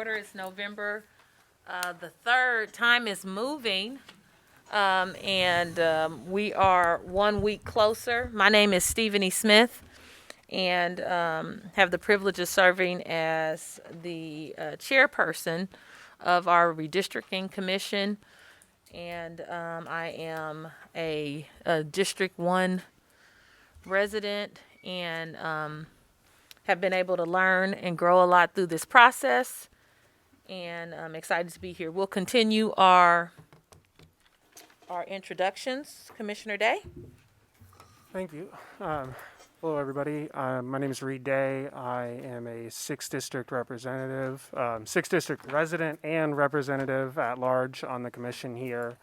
Order is November the 3rd. Time is moving, we are 1 week closer. My name is Stephanie Smith, and have the privilege of serving as the chairperson of our Redistricting Commission. And I am a District 1 resident, and have been able to learn and grow a lot through this process. And I'm excited to be here. We'll continue our introductions. Commissioner Day. Thank you. Hello, everybody. My name is Reed Day. I am a 6th District representative, 6th District resident and representative at large on the commission here.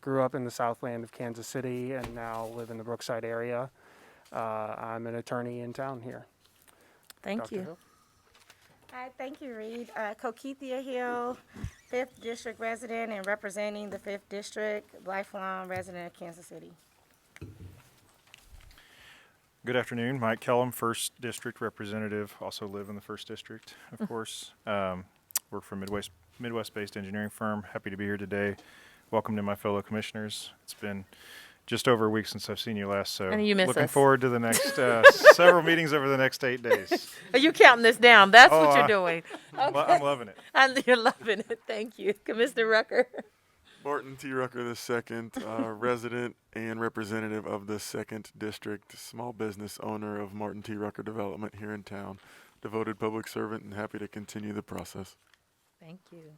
Grew up in the Southland of Kansas City and now live in the Brookside area. I'm an attorney in town here. Thank Dr. you. Hill. Hi, thank you, Reed. Cokeithia Hill, 5th District resident and representing the 5th District, lifelong resident of Kansas City. Good afternoon, Mike Kellum, 1st District representative, also live in the 1st District, of course. Work for a Midwest-based engineering firm. Happy to be here today. Welcome to my fellow commissioners. It's been just over a week since I've seen you last, so And you miss looking us. forward to the next several meetings over the next 8 days. Are you counting this down? That's Oh, what you're I- doing. I'm loving it. And you're loving it. Thank you. Commissioner Rucker. Martin T. Rucker II, resident and representative of the 2nd District, small business owner of Martin T. Rucker Development here in town, devoted public servant, and happy to continue the process. Thank you.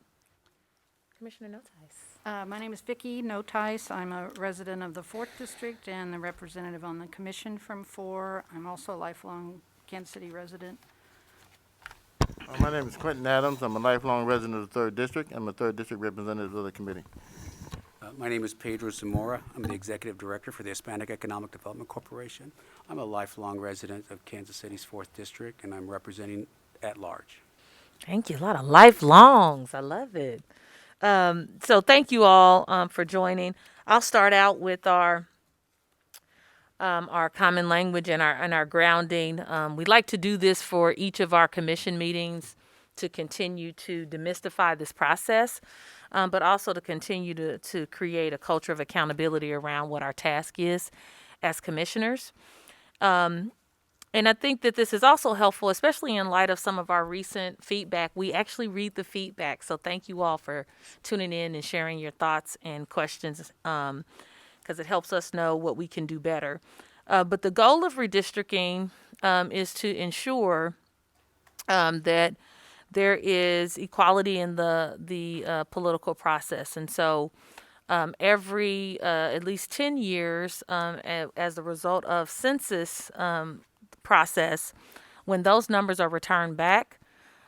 Commissioner Notice. My name is Vicki Notice. I'm a resident of the 4th District and the representative on the commission from 4. I'm also a lifelong Kansas City resident. My name is Quentin Adams. I'm a lifelong resident of the 3rd District. I'm a 3rd District representative of the committee. My name is Pedro Zamora. I'm the Executive Director for the Hispanic Economic Development Corporation. I'm a lifelong resident of Kansas City's 4th District, and I'm representing at large. Thank you. A lot of lifelongs. I love it. So thank you all for joining. I'll start out with our common language and our grounding. We'd like to do this for each of our commission meetings to continue to demystify this process, but also to continue to create a culture of accountability around what our task is as commissioners. And I think that this is also helpful, especially in light of some of our recent feedback. We actually read the feedback, so thank you all for tuning in and sharing your thoughts and questions, because it helps us know what we can do better. But the goal of redistricting is to ensure that there is equality in the political process. And so every at least 10 years, as a result of census process, when those numbers are returned back,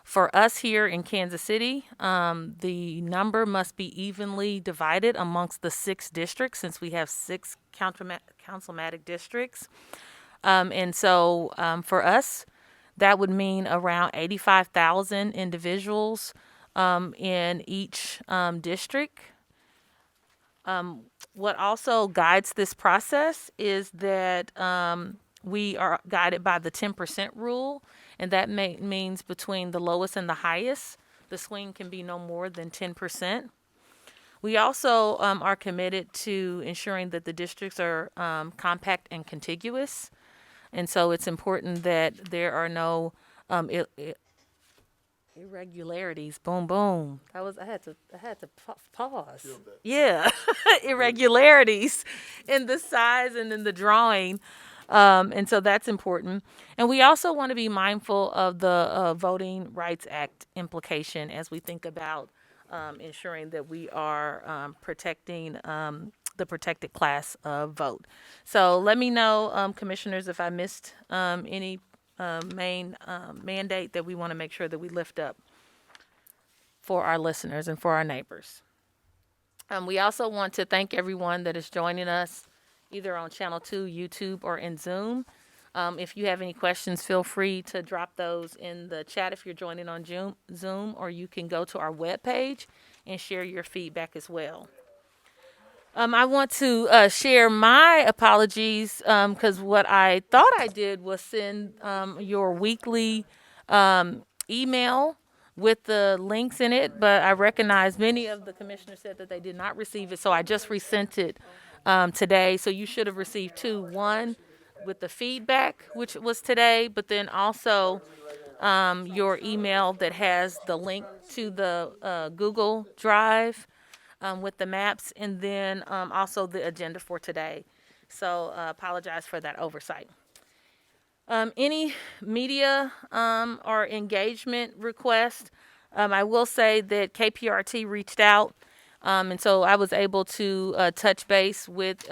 for us here in Kansas City, the number must be evenly divided amongst the 6 districts, since we have 6 councilmatic districts. And so for us, that would mean around 85,000 individuals in each district. What also guides this process is that we are guided by the 10% rule, and that means between the lowest and the highest, the swing can be no more than 10%. We also are committed to ensuring that the districts are compact and contiguous, and so it's important that there are no irregularities. Boom, boom. I had to pause. Yeah, irregularities in the size and in the drawing. And so that's important. And we also want to be mindful of the Voting Rights Act implication as we think about ensuring that we are protecting the protected class vote. So let me know, commissioners, if I missed any main mandate that we want to make sure that we lift up for our listeners and for our neighbors. We also want to thank everyone that is joining us either on Channel 2, YouTube, or in Zoom. If you have any questions, feel free to drop those in the chat if you're joining on Zoom, or you can go to our webpage and share your feedback as well. I want to share my apologies because what I thought I did was send your weekly email with the links in it, but I recognize many of the commissioners said that they did not receive it, so I just resent it today. So you should have received two. One with the feedback, which was today, but then also your email that has the link to the Google Drive with the maps, and then also the agenda for today. So apologize for that oversight. Any media or engagement request, I will say that KPRT reached out, and so I was able to touch base with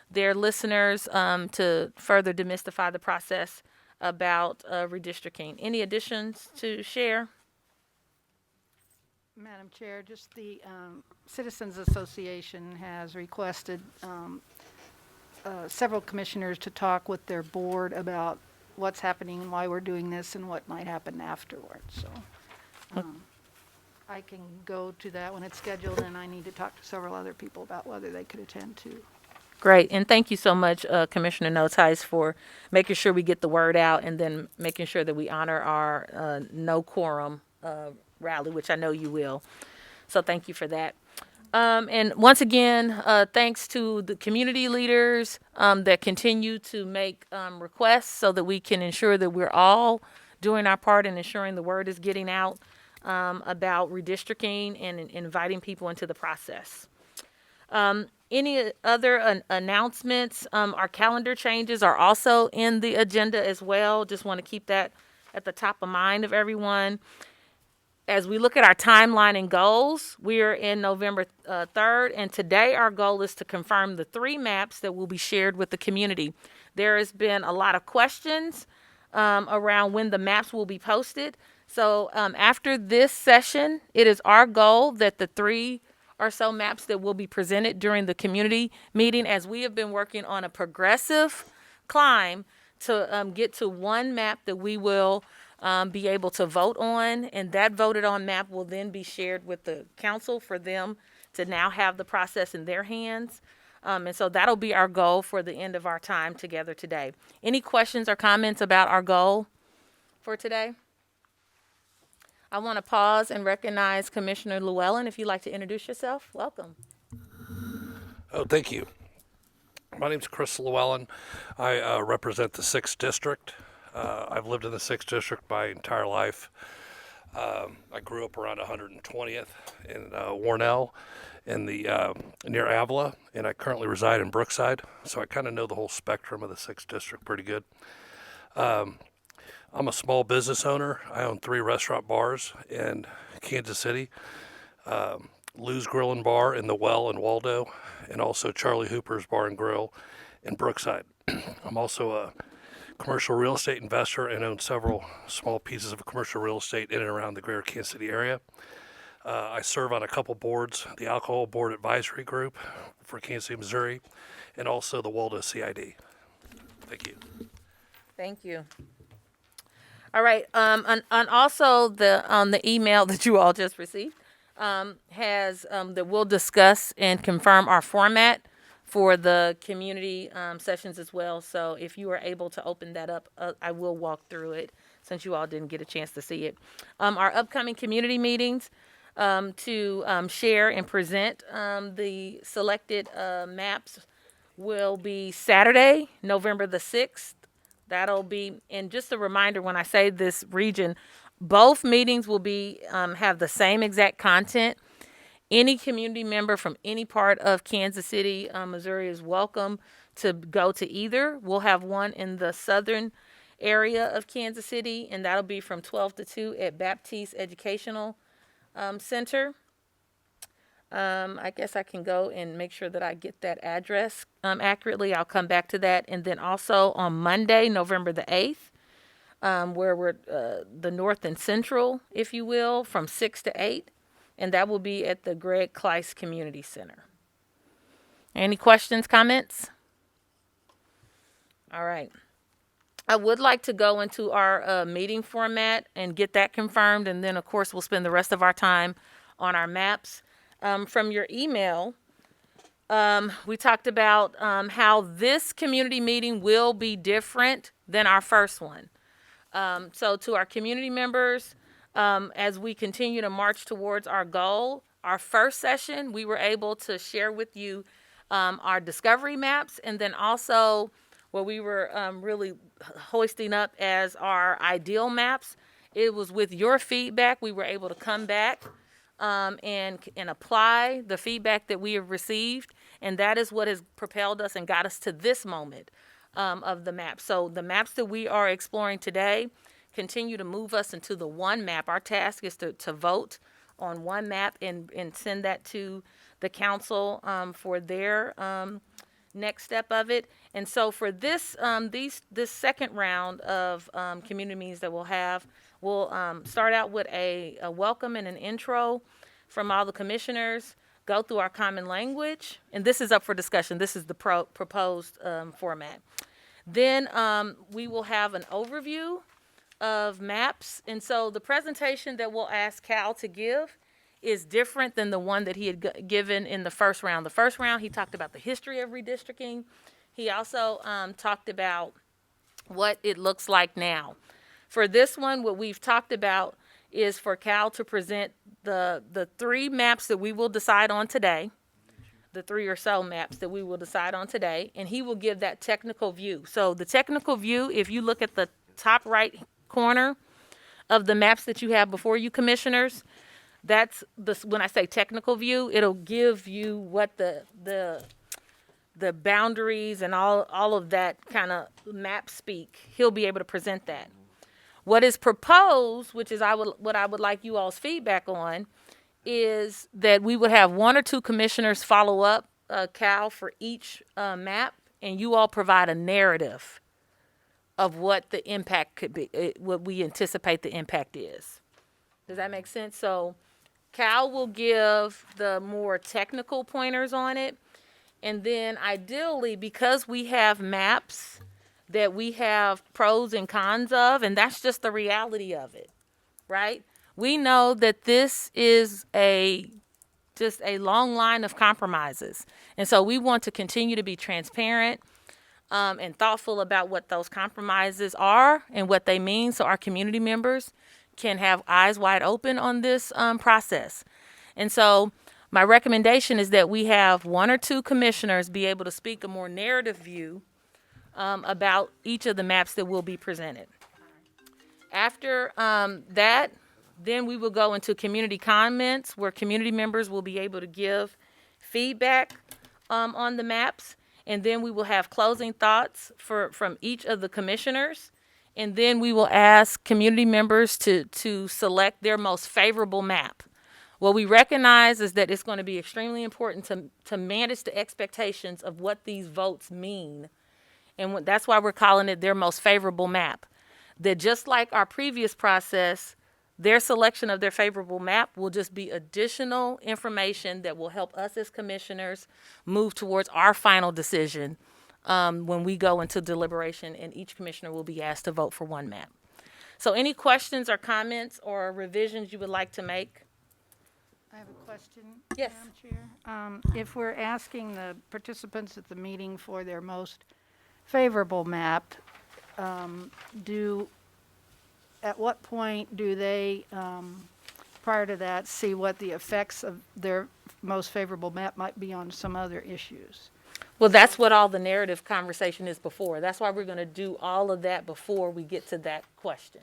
their listeners to further demystify the process about redistricting. Any additions to share? Madam Chair, just the Citizens Association has requested several commissioners to talk with their board about what's happening and why we're doing this and what might happen afterwards. So I can go to that when it's scheduled, and I need to talk to several other people about whether they could attend too. Great, and thank you so much, Commissioner Notice, for making sure we get the word out and then making sure that we honor our no quorum rally, which I know you will. So thank you for that. And once again, thanks to the community leaders that continue to make requests so that we can ensure that we're all doing our part in ensuring the word is getting out about redistricting and inviting people into the process. Any other announcements? Our calendar changes are also in the agenda as well. Just want to keep that at the top of mind of everyone. As we look at our timeline and goals, we are in November 3rd, and today our goal is to confirm the 3 maps that will be shared with the community. There has been a lot of questions around when the maps will be posted. So after this session, it is our goal that the 3 or so maps that will be presented during the community meeting, as we have been working on a progressive climb to get to one map that we will be able to vote on, and that voted on map will then be shared with the council for them to now have the process in their hands. And so that'll be our goal for the end of our time together today. Any questions or comments about our goal for today? I want to pause and recognize Commissioner Llewellyn. If you'd like to introduce yourself, welcome. Oh, thank you. My name's Chris Llewellyn. I represent the 6th District. I've lived in the 6th District my entire life. I grew up around 120th in Warnell in the near Avila, and I currently reside in Brookside, so I kind of know the whole spectrum of the 6th District pretty good. I'm a small business owner. I own 3 restaurant bars in Kansas City, Lou's Grill and Bar in the Well in Waldo, and also Charlie Hooper's Bar and Grill in Brookside. I'm also a commercial real estate investor and own several small pieces of commercial real estate in and around the greater Kansas City area. I serve on a couple boards, the Alcohol Board Advisory Group for Kansas City, Missouri, and also the Waldo CID. Thank you. Thank you. All right, and also the email that you all just received has that we'll discuss and confirm our format for the community sessions as well. So if you are able to open that up, I will walk through it since you all didn't get a chance to see it. Our upcoming community meetings to share and present the selected maps will be Saturday, November the 6th. That'll be, and just a reminder, when I say this region, both meetings will be have the same exact content. Any community member from any part of Kansas City, Missouri is welcome to go to either. We'll have one in the southern area of Kansas City, and that'll be from 12 to 2 at Baptiste Educational Center. I guess I can go and make sure that I get that address accurately. I'll come back to that. And then also on Monday, November the 8th, where we're the North and Central, if you will, from 6 to 8. And that will be at the Greg Kleiss Community Center. Any questions, comments? All right. I would like to go into our meeting format and get that confirmed. And then, of course, we'll spend the rest of our time on our maps. From your email, we talked about how this community meeting will be different than our first one. So to our community members, as we continue to march towards our goal. Our first session, we were able to share with you our discovery maps, and then also what we were really hoisting up as our ideal maps. It was with your feedback we were able to come back and apply the feedback that we have received, and that is what has propelled us and got us to this moment of the map. So the maps that we are exploring today continue to move us into the one map. Our task is to vote on one map and send that to the council for their next step of it. And so for this second round of community meetings that we'll have, we'll start out with a welcome and an intro from all the commissioners, go through our common language, and this is up for discussion. This is the proposed format. Then we will have an overview of maps. And so the presentation that we'll ask Cal to give is different than the one that he had given in the first round. The first round, he talked about the history of redistricting. He also talked about what it looks like now. For this one, what we've talked about is for Cal to present the three maps that we will decide on today, the three or so maps that we will decide on today, and he will give that technical view. So the technical view, if you look at the top right corner of the maps that you have before you, commissioners, that's when I say technical view, it'll give you what the boundaries and all of that kind of map speak. He'll be able to present that. What is proposed, which is what I would like you all's feedback on, is that we would have one or two commissioners follow up Cal for each map, and you all provide a narrative of what the impact could be, what we anticipate the impact is. Does that make sense? So Cal will give the more technical pointers on it. And then ideally, because we have maps that we have pros and cons of, and that's just the reality of it, right? We know that this is just a long line of compromises. And so we want to continue to be transparent and thoughtful about what those compromises are and what they mean, so our community members can have eyes wide open on this process. And so my recommendation is that we have one or two commissioners be able to speak a more narrative view about each of the maps that will be presented. After that, then we will go into community comments, where community members will be able to give feedback on the maps. And then we will have closing thoughts from each of the commissioners. And then we will ask community members to select their most favorable map. What we recognize is that it's going to be extremely important to manage the expectations of what these votes mean. And that's why we're calling it their most favorable map. That just like our previous process, their selection of their favorable map will just be additional information that will help us as commissioners move towards our final decision when we go into deliberation, and each commissioner will be asked to vote for one map. So any questions or comments or revisions you would like to make? I have a question, Yes. Madam Chair. If we're asking the participants at the meeting for their most favorable map, at what point do they, prior to that, see what the effects of their most favorable map might be on some other issues? Well, that's what all the narrative conversation is before. That's why we're going to do all of that before we get to that question.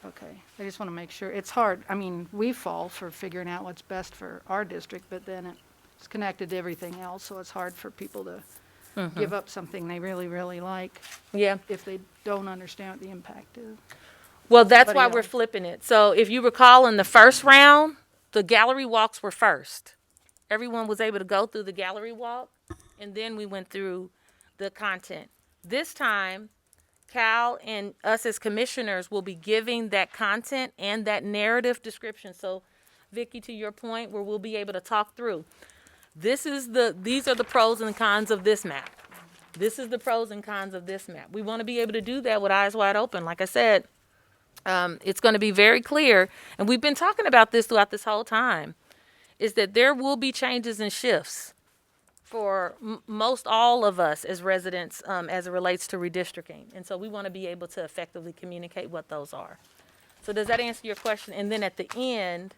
Okay, I just want to make sure. It's hard. I mean, we fall for figuring out what's best for our district, but then it's connected to everything else, so it's hard for people to give up something they really, really like Yeah. if they don't understand what the impact is. Well, that's Somebody why we're else. flipping it. So if you recall, in the first round, the gallery walks were first. Everyone was able to go through the gallery walk, and then we went through the content. This time, Cal and us as commissioners will be giving that content and that narrative description. So, Vicki, to your point, where we'll be able to talk through. These are the pros and cons of this map. This is the pros and cons of this map. We want to be able to do that with eyes wide open. Like I said, it's going to be very clear, and we've been talking about this throughout this whole time, is that there will be changes and shifts for most all of us as residents as it relates to redistricting. And so we want to be able to effectively communicate what those are. So does that answer your question? And then at the end,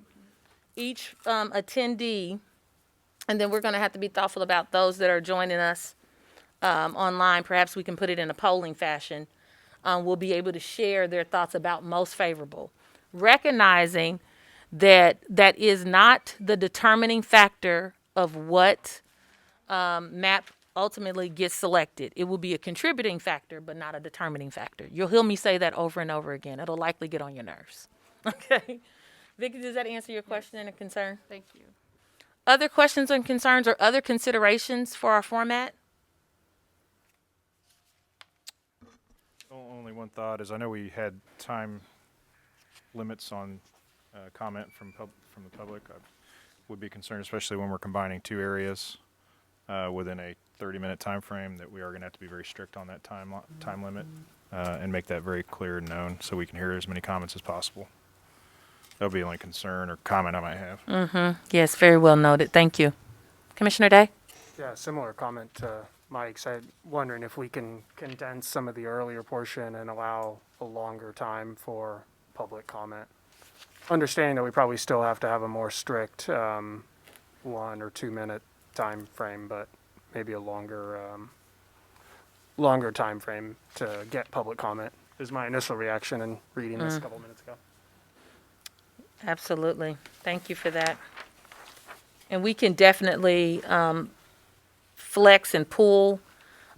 each attendee, and then we're going to have to be thoughtful about those that are joining us online. Perhaps we can put it in a polling fashion. Will be able to share their thoughts about most favorable, recognizing that that is not the determining factor of what map ultimately gets selected. It will be a contributing factor, but not a determining factor. You'll hear me say that over and over again. It'll likely get on your nerves. Okay. Vicki, does that answer your question and concern? Thank you. Other questions and concerns or other considerations for our format? Only one thought is I know we had time limits on comment from the public. I would be concerned, especially when we're combining two areas within a 30-minute time frame, that we are going to have to be very strict on that time limit and make that very clear and known so we can hear as many comments as possible. That would be the only concern or comment I might have. Yes, very well noted. Thank you. Commissioner Day? Yeah, similar comment to Mike's. I'm wondering if we can condense some of the earlier portion and allow a longer time for public comment. Understanding that we probably still have to have a more strict 1 or 2 minute time frame, but maybe a longer time frame to get public comment is my initial reaction in reading this a couple minutes ago. Absolutely. Thank you for that. And we can definitely flex and pull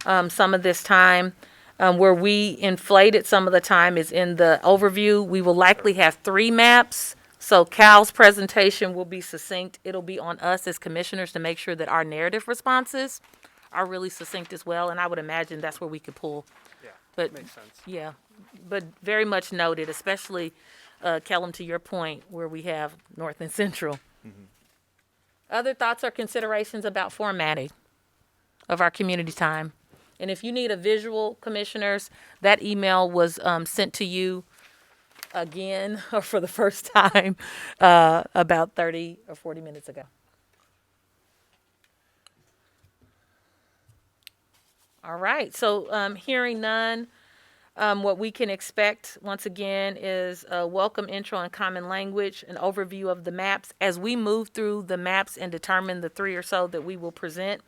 some of this time. Where we inflated some of the time is in the overview. We will likely have 3 maps. So Cal's presentation will be succinct. It'll be on us as commissioners to make sure that our narrative responses are really succinct as well. And I would imagine that's where we could pull. Yeah, But makes sense. yeah, but very much noted, especially Kellum, to your point, where we have North and Central. Other thoughts or considerations about formatting of our community time? And if you need a visual, commissioners, that email was sent to you again or for the first time about 30 or 40 minutes ago. All right, so hearing none, what we can expect, once again, is a welcome intro and common language, an overview of the maps. As we move through the maps and determine the 3 or so that we will present,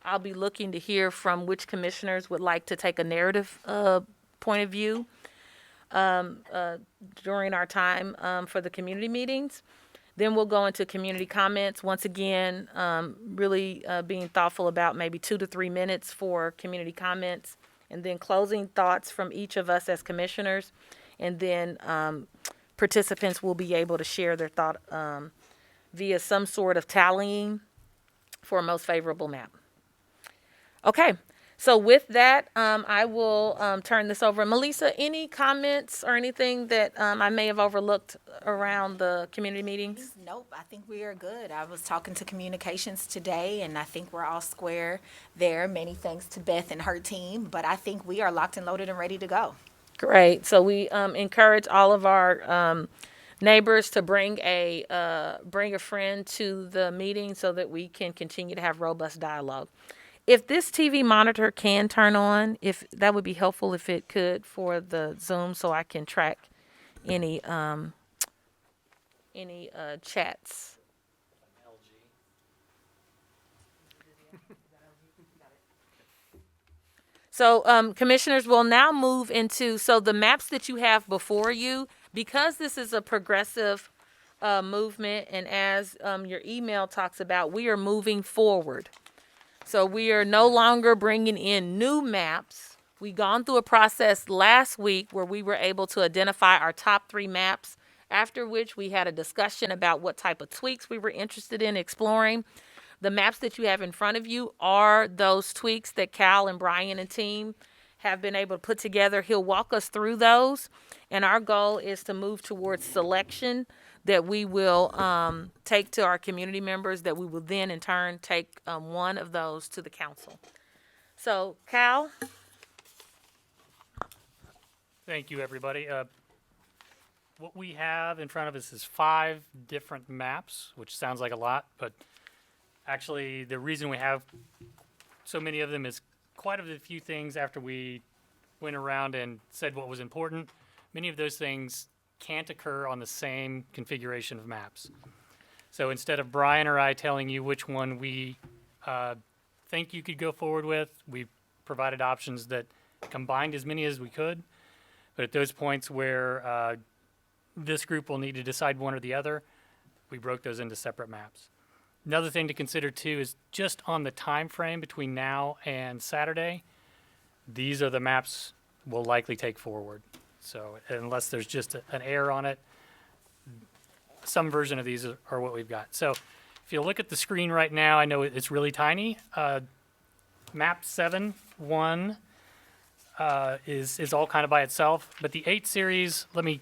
I'll be looking to hear from which commissioners would like to take a narrative point of view during our time for the community meetings. Then we'll go into community comments. Once again, really being thoughtful about maybe 2 to 3 minutes for community comments, and then closing thoughts from each of us as commissioners. And then participants will be able to share their thought via some sort of tallying for a most favorable map. Okay, so with that, I will turn this over. Melissa, any comments or anything that I may have overlooked around the community meetings? Nope, I think we are good. I was talking to communications today, and I think we're all square there. Many thanks to Beth and her team, but I think we are locked and loaded and ready to go. Great. So we encourage all of our neighbors to bring a friend to the meeting so that we can continue to have robust dialogue. If this TV monitor can turn on, if that would be helpful if it could for the Zoom, so I can track any chats. So commissioners will now move into, so the maps that you have before you, because this is a progressive movement, and as your email talks about, we are moving forward. So we are no longer bringing in new maps. We've gone through a process last week where we were able to identify our top 3 maps, after which we had a discussion about what type of tweaks we were interested in exploring. The maps that you have in front of you are those tweaks that Cal and Brian and team have been able to put together. He'll walk us through those, and our goal is to move towards selection that we will take to our community members, that we will then in turn take one of those to the council. So, Cal? Thank you, everybody. What we have in front of us is 5 different maps, which sounds like a lot, but actually the reason we have so many of them is quite a few things after we went around and said what was important. Many of those things can't occur on the same configuration of maps. So instead of Brian or I telling you which one we think you could go forward with, we provided options that combined as many as we could. But at those points where this group will need to decide one or the other, we broke those into separate maps. Another thing to consider too is just on the time frame between now and Saturday, these are the maps we'll likely take forward. So unless there's just an error on it, some version of these are what we've got. So if you look at the screen right now, I know it's really tiny. Map 7-1 is all kind of by itself, but the 8 series, let me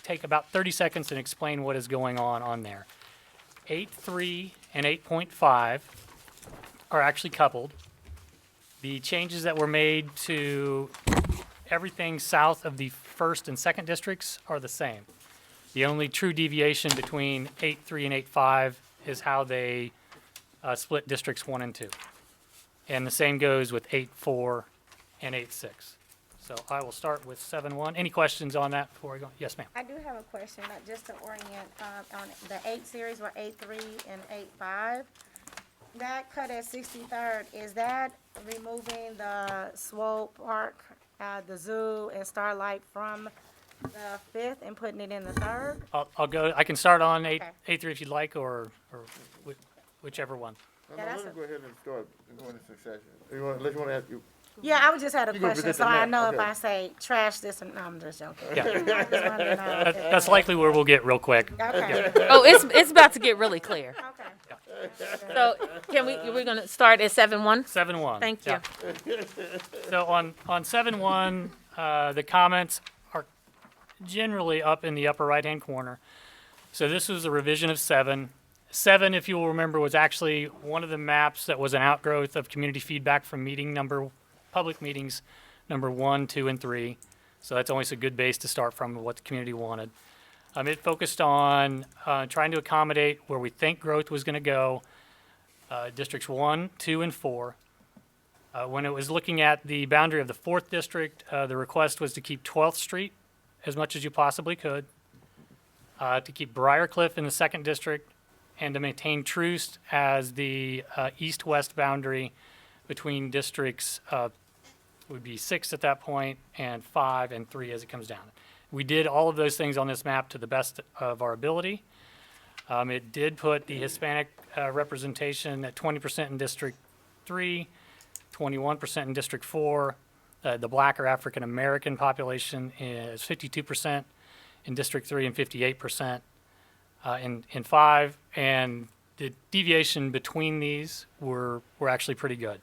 take about 30 seconds and explain what is going on there. 8.3 and 8.5 are actually coupled. The changes that were made to everything south of the 1st and 2nd districts are the same. The only true deviation between 8.3 and 8.5 is how they split districts 1 and 2. And the same goes with 8.4 and 8.6. So I will start with 7.1. Any questions on that before I go? Yes, ma'am. I do have a question, just to orient, on the 8 series were 8.3 and 8.5. That cut at 63rd, is that removing the Swope Park, the zoo and Starlight from the 5th and putting it in the 3rd? I'll go. I can start on 8.3 Okay. if you'd like, or whichever one. Yeah, that's Let me go ahead and start going in succession. Unless you want to ask you. Yeah, I just had a You gonna question, present so the I map, know if okay. I say trash this, and no, I'm just joking. Yeah. I just wanted to know if That's likely where we'll get real quick. Okay, Oh, it's about to get really clear. okay. So we're gonna start at 7-1? 7.1. Thank you. Yeah. So on 7.1, the comments are generally up in the upper right-hand corner. So this was a revision of 7. 7, if you will remember, was actually one of the maps that was an outgrowth of community feedback from public meetings number 1, 2, and 3. So that's always a good base to start from, what the community wanted. It focused on trying to accommodate where we think growth was going to go, districts 1, 2, and 4. When it was looking at the boundary of the 4th district, the request was to keep 12th Street as much as you possibly could, to keep Briarcliff in the 2nd district, and to maintain Troost as the east-west boundary between districts would be 6 at that point, and 5 and 3 as it comes down. We did all of those things on this map to the best of our ability. It did put the Hispanic representation at 20% in District 3, 21% in District 4. The Black or African American population is 52% in District 3 and 58% in 5. And the deviation between these were actually pretty good.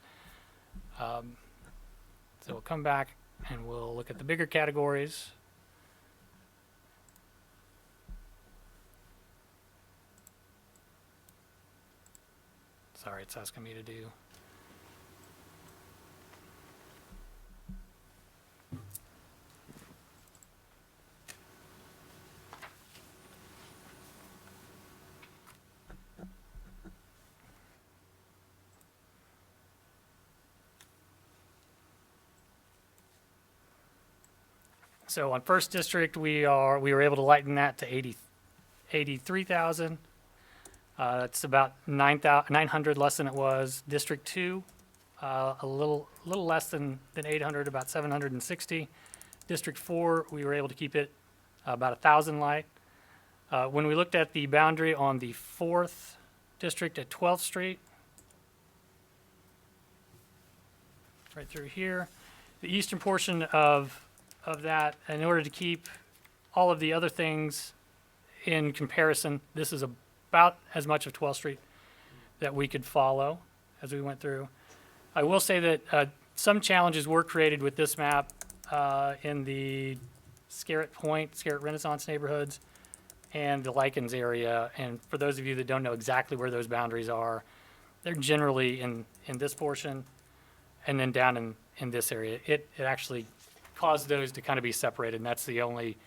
So we'll come back and we'll look at the bigger categories. Sorry, it's asking me to do. So on first district, we were able to lighten that to 83,000. It's about 900 less than it was. District 2, a little less than 800, about 760. District 4, we were able to keep it about 1,000 light. When we looked at the boundary on the 4th district at 12th Street, right through here, the eastern portion of that, in order to keep all of the other things in comparison, this is about as much of 12th Street that we could follow as we went through. I will say that some challenges were created with this map in the Scarrett Point, Scarrett Renaissance neighborhoods, and the Likens area. And for those of you that don't know exactly where those boundaries are, they're generally in this portion and then down in this area. It actually caused those to kind of be separated, and that's the only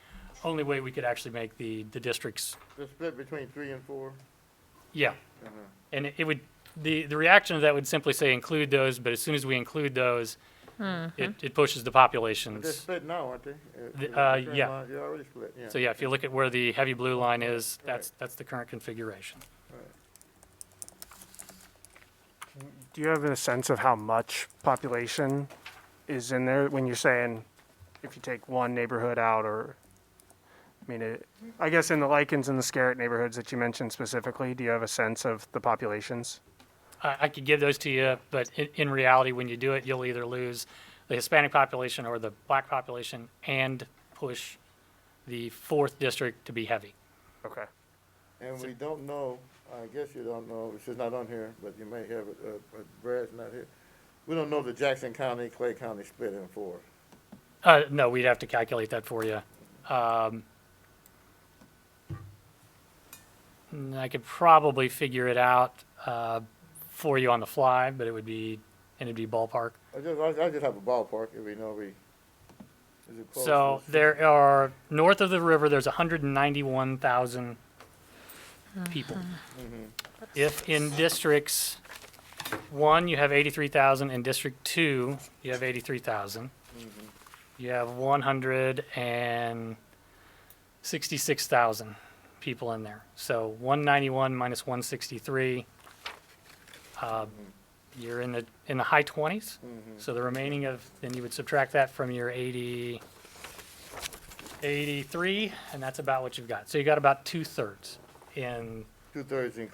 way we could actually make the districts. The split between 3 and 4? Yeah. And it would, the reaction to that would simply say include those, but as soon as we include those, it pushes the But they're populations. split now, aren't they? Yeah. You're already split, yeah. So yeah, if you look at where the heavy blue line is, that's the current configuration. Do you have a sense of how much population is in there when you're saying if you take one neighborhood out, or, I mean, I guess in the Lichens and the Scarrett neighborhoods that you mentioned specifically, do you have a sense of the populations? I could give those to you, but in reality, when you do it, you'll either lose the Hispanic population or the black population and push the 4th district to be heavy. Okay. And we don't know, I guess you don't know, it's just not on here, but you may have it, but Brad's not here. We don't know the Jackson County, Clay County split in 4. No, we'd have to calculate that for you. I could probably figure it out for you on the fly, but it'd be ballpark. I just have a ballpark, if we know is it close? So there are, north of the river, there's 191,000 people. If in districts 1, you have 83,000, in District 2, you have 83,000. You have 166,000 people in there. So 191 minus 163, you're in the high 20s. So the remaining then you would subtract that from your 83, and that's about what you've got. So you got about 2/3 in 2/3 in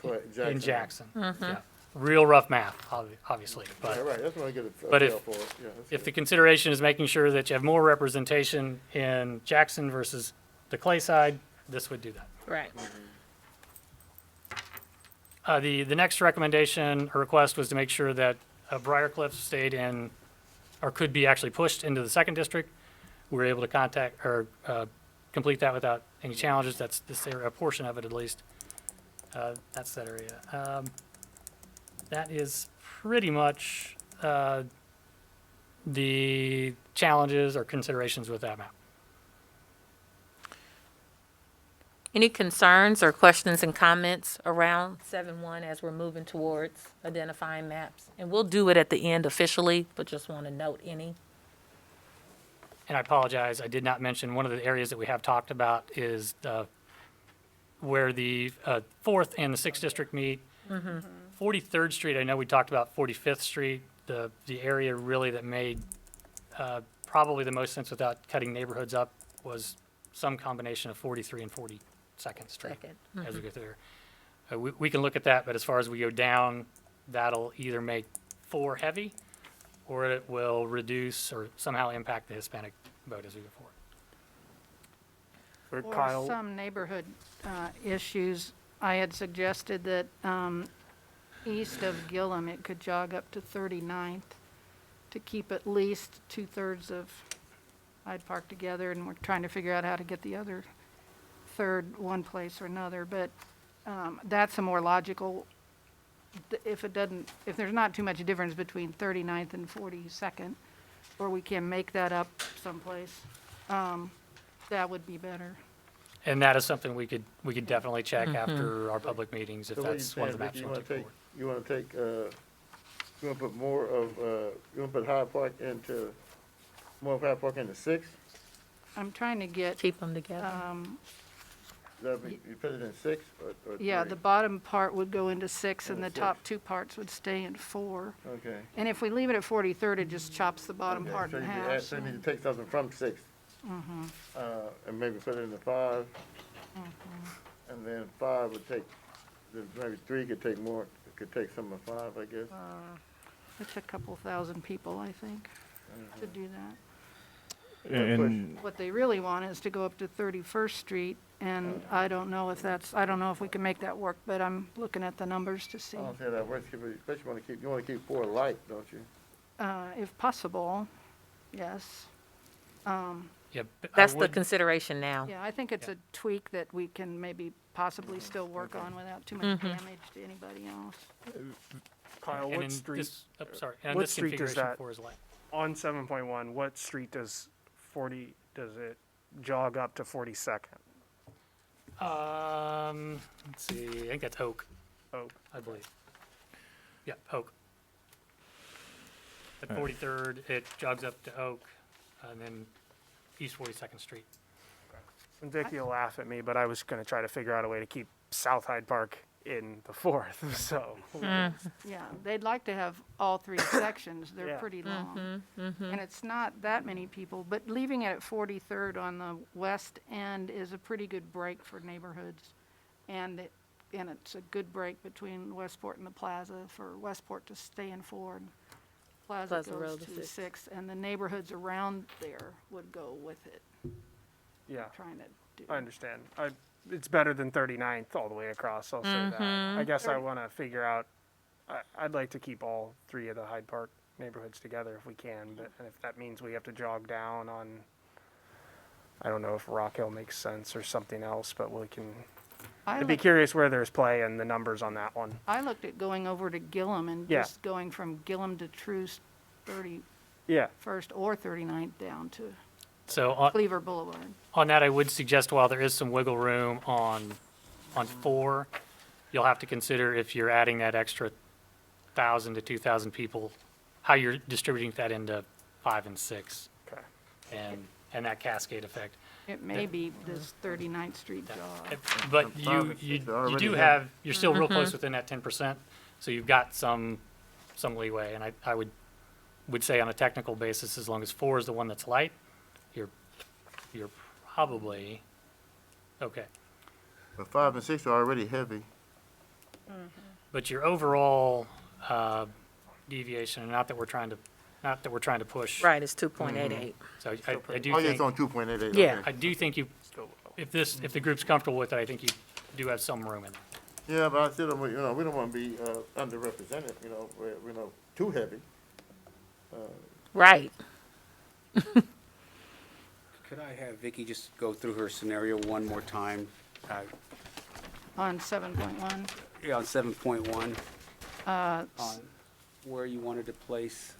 Jackson. Jackson. Yeah. Real rough math, obviously, Yeah, but right, that's what I get a but feel for. Yeah, that's if the good. consideration is making sure that you have more representation in Jackson versus the Clay side, this would do that. Right. The next recommendation or request was to make sure that Briarcliff stayed in, or could be actually pushed into the 2nd district. We were able to contact or complete that without any challenges. That's this area, a portion of it at least. That's that area. That is pretty much the challenges or considerations with that map. Any concerns or questions and comments around 7-1 as we're moving towards identifying maps? And we'll do it at the end officially, but just want to note any. And I apologize, I did not mention, one of the areas that we have talked about is where the 4th and the 6th district meet. 43rd Street, I know we talked about 45th Street, the area really that made probably the most sense without cutting neighborhoods up was some combination of 43 and 42nd Street as we go through there. We can look at that, but as far as we go down, that'll either make 4 heavy or it will reduce or somehow impact the Hispanic vote as we go forward. For Kyle, some neighborhood issues, I had suggested that east of Gillum, it could jog up to 39th to keep at least 2/3 of Hyde Park together, and we're trying to figure out how to get the other third one place or another. But that's a more logical, if there's not too much difference between 39th and 42nd, or we can make that up someplace, that would be better. And that is something we could definitely check after our public meetings if So what are you that's one of saying, the maps Ricky? you want to take forward. You wanna take, you wanna put more of, you wanna put Hyde Park into, more of Hyde Park into 6? I'm trying to get, Keep them together. You put it in 6 or 3? yeah, the bottom part would go into 6 and Into the top 6. 2 parts would stay in 4. Okay. And if we leave it at 43rd, it just chops the bottom Okay, part so in you half. so you need to take something from 6. And maybe put it in the 5. And then 5 would take, maybe 3 could take more, could take some of 5, I guess. It's a couple thousand people, I think, to do that. And What they really want is to go up to 31st Street, and I don't know if we can make that work, but I'm looking at the numbers to see. I don't see how that works, especially you wanna keep 4 light, don't you? If possible, yes. Yeah, but I That's the would- consideration now. Yeah, I think it's a tweak that we can maybe possibly still work on without too much damage to anybody else. Kyle, and what in street, this- oh, sorry, and what this street does configuration that- 4 is light. on 7.1, what street does it jog up to 42nd? Let's see, I think that's Oak, Oh, I believe. Yeah, Oak. At 43rd, it jogs up to Oak, and then East 42nd Street. And Vicky will laugh at me, but I was going to try to figure out a way to keep South Hyde Park in the 4th. So Yeah, they'd like to have all 3 sections. They're Yeah. pretty long. And it's not that many people, but leaving it at 43rd on the west end is a pretty good break for neighborhoods. And it's a good break between Westport and the Plaza for Westport to stay in 4 and Plaza Plaza goes Road to to the 6. 6th. And the neighborhoods around there would go with it, yeah, trying to do. I understand. It's better than 39th all the way across. I'll say that. I guess I want to figure out. I'd like to keep all 3 of the Hyde Park neighborhoods together if we can, but and if that means we have to jog down on, I don't know if Rock Hill makes sense or something else, but we can. I'd be curious where there's play and the numbers on that one. I looked at going over to Gillum and Yeah. just going from Gillum to Troost 31st Yeah. or 39th down to So Cleaver Boulevard. on that, I would suggest while there is some wiggle room on 4, you'll have to consider if you're adding that extra 1,000 to 2,000 people, how you're distributing that into 5 and 6, Okay. and that cascade effect. It may be this 39th Street jog. But Five you and six you already do have- have, you're still real close within that 10%, so you've got some leeway. And I would say on a technical basis, as long as 4 is the one that's light, you're probably okay. But 5 and 6 are already heavy. But your overall deviation, and not that we're trying to push. Right, it's 2.88. So I do Oh, yeah, think, it's on 2.88. Yeah. okay. I do think if the group's comfortable with it, I think you do have some room in there. Yeah, but I still don't, we don't want to be underrepresented, we're too heavy. Right. Could I have Vicky just go through her scenario one more time? On 7.1, Yeah, on 7.1, on where you wanted to place.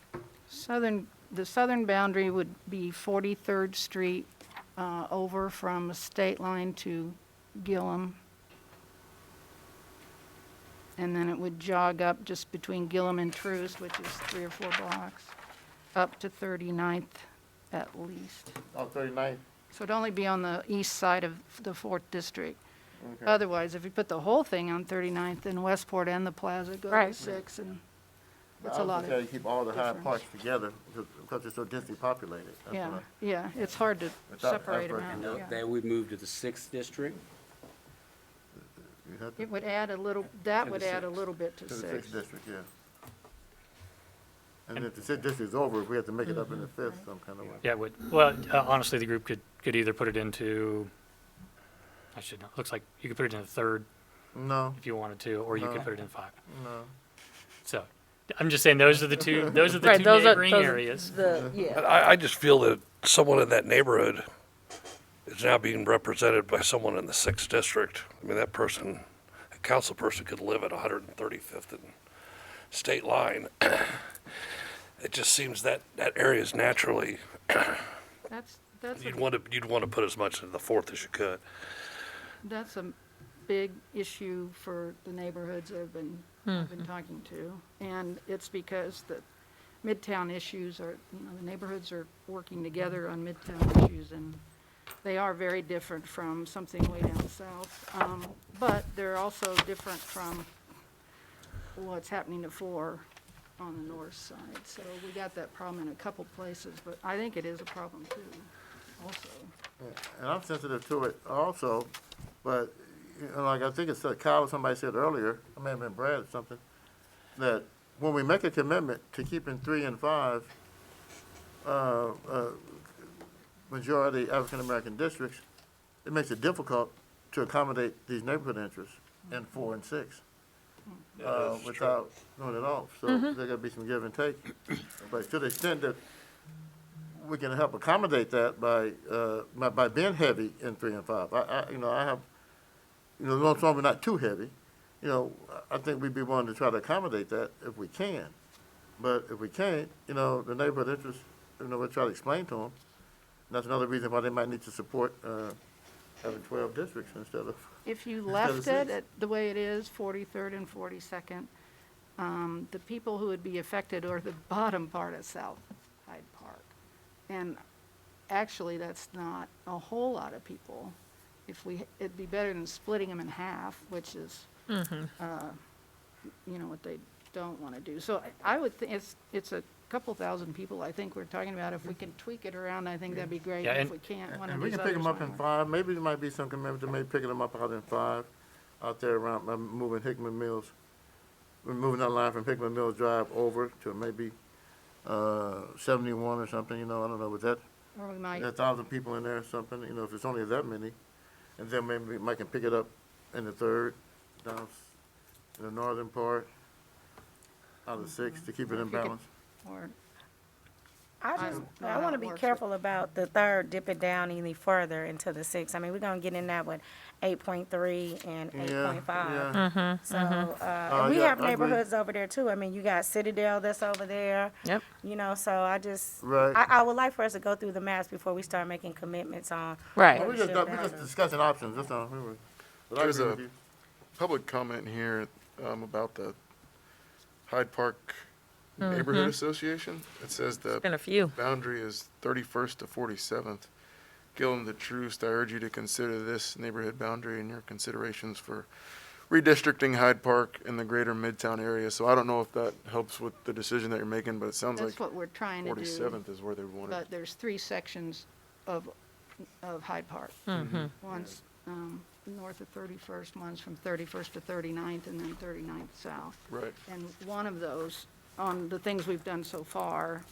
the southern boundary would be 43rd Street over from State Line to Gillum. And then it would jog up just between Gillum and Troost, which is 3 or 4 blocks, up to 39th at least. On 39th? So it'd only be on the east side of the 4th District. Okay. Otherwise, if you put the whole thing on 39th, then Westport and the Plaza go to Right. 6, and I it's a lot was just of, keep all the high difference. parks together because it's so densely populated. That's yeah, what yeah, it's hard to Without separate them effort, And out, yeah. that would move to the 6th district. you have to- It would add a little, that To would the add a 6th. little bit to To the 6. 6th district, yeah. And if the 6th district is over, we have to make it up in the 5th some kind of way. Yeah, it would. Well, honestly, the group could either put it into, I should know, looks like you could put it in the 3rd No, if you wanted to, or you could No. put it in 5. no. So, I'm just saying, those are the two Right, those are neighboring those are areas. Yeah. But I just feel that someone in that neighborhood is now being represented by someone in the 6th district. I mean, that person, a council person could live at 135th and State Line. It just seems that that area is naturally, That's a you'd want to put as much into the 4th as you could. That's a big issue for the neighborhoods I've been talking to. And it's because the Midtown issues are, the neighborhoods are working together on Midtown issues, and they are very different from something way down south. But they're also different from what's happening to 4 on the north side. So we got that problem in a couple places, but I think it is a problem too, also. And I'm sensitive to it also, but, like I think it's Kyle or somebody said earlier, I may have been Brad or something, that when we make a commitment to keeping 3 and 5, majority African-American districts, it makes it difficult to accommodate these neighborhood interests in 4 and 6. Without doing it all. So there gotta be some give and take. But to the extent that we can help accommodate that by being heavy in 3 and 5. I have, as long as we're not too heavy, I think we'd be willing to try to accommodate that if we can. But if we can't, the neighborhood interests, we'll try to explain to them. And that's another reason why they might need to support having 12 districts instead of. If you Instead of left it 6. at the way it is, 43rd and 42nd, The people who would be affected are the bottom part of South Hyde Park. And actually, that's not a whole lot of people. It'd be better than splitting them in half, which is, what they don't want to do. So I would think it's a couple thousand people, I think we're talking about. If we can tweak it around, I think that'd be great. Yeah, If and- we can't, one And of we these can pick them others up in might. 5, maybe there might be some commitment to maybe picking them up out in 5, out there around, moving Hickman Mills. We're moving that line from Hickman Mills Drive over to maybe, 71 or something, I don't know, with that, Or we might, 1,000 people in there or something, if it's only that many. And then maybe we might can pick it up in the 3rd, down in the northern part, out of 6, to keep it in If you could- balance. or, I don't just, know I how want to it be works, careful about the 3rd dipping down any further into the 6. I mean, we're gonna get in that with 8.3 and 8.5. Yeah. So, and we yeah, have I agree. neighborhoods over there too. I mean, you got Citadel that's over there. Yep. So I just, Right. I would like for us to go through the maps before we start making commitments on. Right. what We we just, should got- we have just done. discussing options, that's all. But I There's agree a- with you. Public comment here about the Hyde Park Neighborhood Association. It says the Been a few. boundary is 31st to 47th. Gillen the Truest, I urge you to consider this neighborhood boundary in your considerations for redistricting Hyde Park in the greater Midtown area. So I don't know if that helps with the decision that you're making, but it sounds that's like what we're trying to do. 47th is where they want it. But there's 3 sections of Hyde Park. One's north of 31st, one's from 31st to 39th, and then 39th south. Right. And one of those, on the things we've done so far,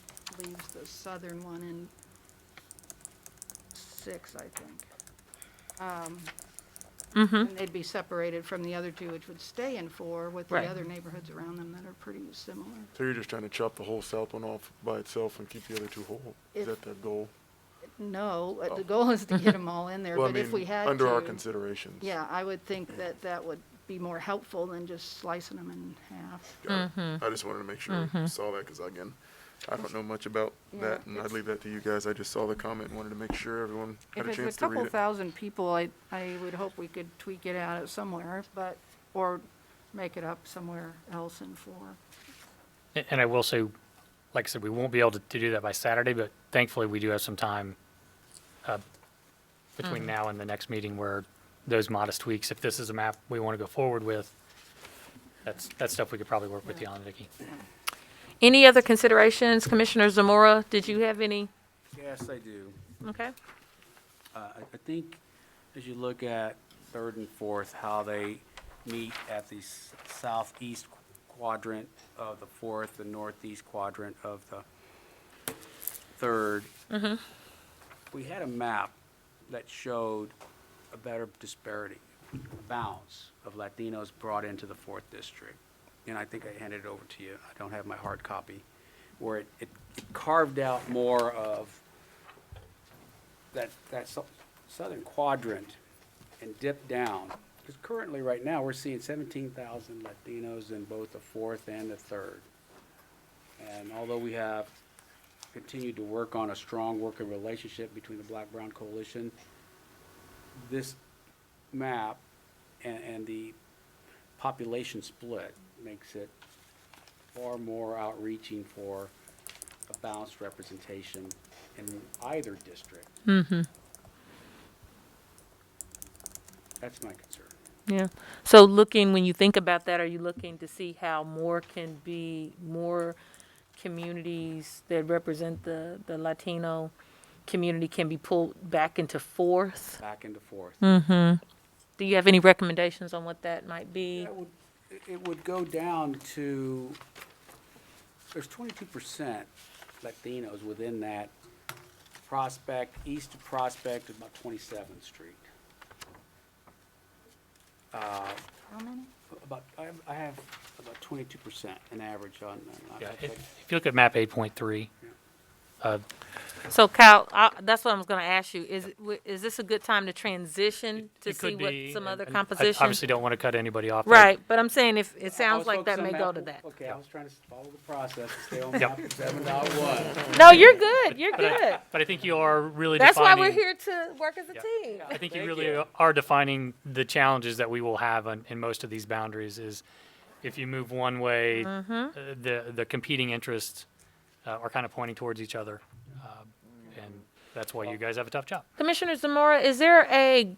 leaves the southern one in 6, I think. And they'd be separated from the other 2, which would stay in 4, with the Right. other neighborhoods around them that are pretty similar. So you're just trying to chop the whole south one off by itself and keep the other 2 whole? Is If- that the goal? No, the goal is to get them all in there, Well, I but if we mean, had to. under our considerations. Yeah, I would think that that would be more helpful than just slicing them in half. Got it. I just wanted to make sure I saw that because, again, I don't know much about Yeah, that, and I'd leave that to you guys. I just saw the comment and wanted to make sure everyone had a If chance it's a to read couple it. thousand people, I would hope we could tweak it out somewhere, or make it up somewhere else in 4. And I will say, like I said, we won't be able to do that by Saturday, but thankfully we do have some time between now and the next meeting where those modest tweaks, if this is a map we want to go forward with, that's stuff we could probably work with you on, Vicki. Any other considerations, Commissioner Zamora? Did you have any? Yes, I do. Okay. I think as you look at 3rd and 4th, how they meet at the southeast quadrant of the 4th and northeast quadrant of the 3rd. We had a map that showed a better disparity, balance of Latinos brought into the 4th district. And I think I handed it over to you. I don't have my hard copy, where it carved out more of that southern quadrant and dipped down. Because currently, right now, we're seeing 17,000 Latinos in both the 4th and the 3rd. And although we have continued to work on a strong working relationship between the Black-Brown Coalition, this map and the population split makes it far more outreaching for a balanced representation in either district. That's my concern. Yeah. So when you think about that, are you looking to see how more communities that represent the Latino community can be pulled back into 4th? Back into 4th. Do you have any recommendations on what that might be? It would go down to, there's 22% Latinos within that Prospect, east of Prospect, about 27th Street. How many? I have about 22% in average on. Yeah, if you look at map 8.3, So Kyle, that's what I was going to ask you. Is this a good time to transition to it see could what be. some other and composition? I obviously don't want to cut anybody off. there. Right, but I'm saying if it I sounds was like that focused may on go to map- that. Okay, I was trying to follow the process and stay on Yep. map 7.1. No, you're good. You're good. But I think you are really That's why defining. we're here to work as a team. I think you Thank really you. are defining the challenges that we will have in most of these boundaries is if you move one way, the competing interests are kind of pointing towards each other. And that's why you guys have a tough job. Commissioner Zamora, is there a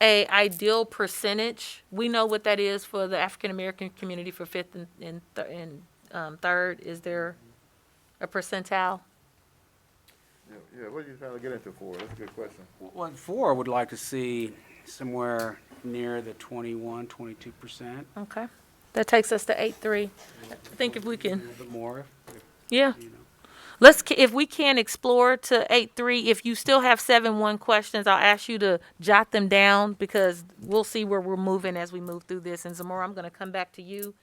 ideal percentage? We know what that is for the African American community for fifth and third. Is there a percentile? Yeah, what are you trying to get into for? That's a good question. Well, 4 would like to see somewhere near the 21-22%. Okay, that takes us to 8-3. I think if we A can, little bit more, yeah. you know. If we can explore to 8-3, if you still have 7-1 questions, I'll ask you to jot them down because we'll see where we're moving as we move through this. And Zamora, I'm going to come back to you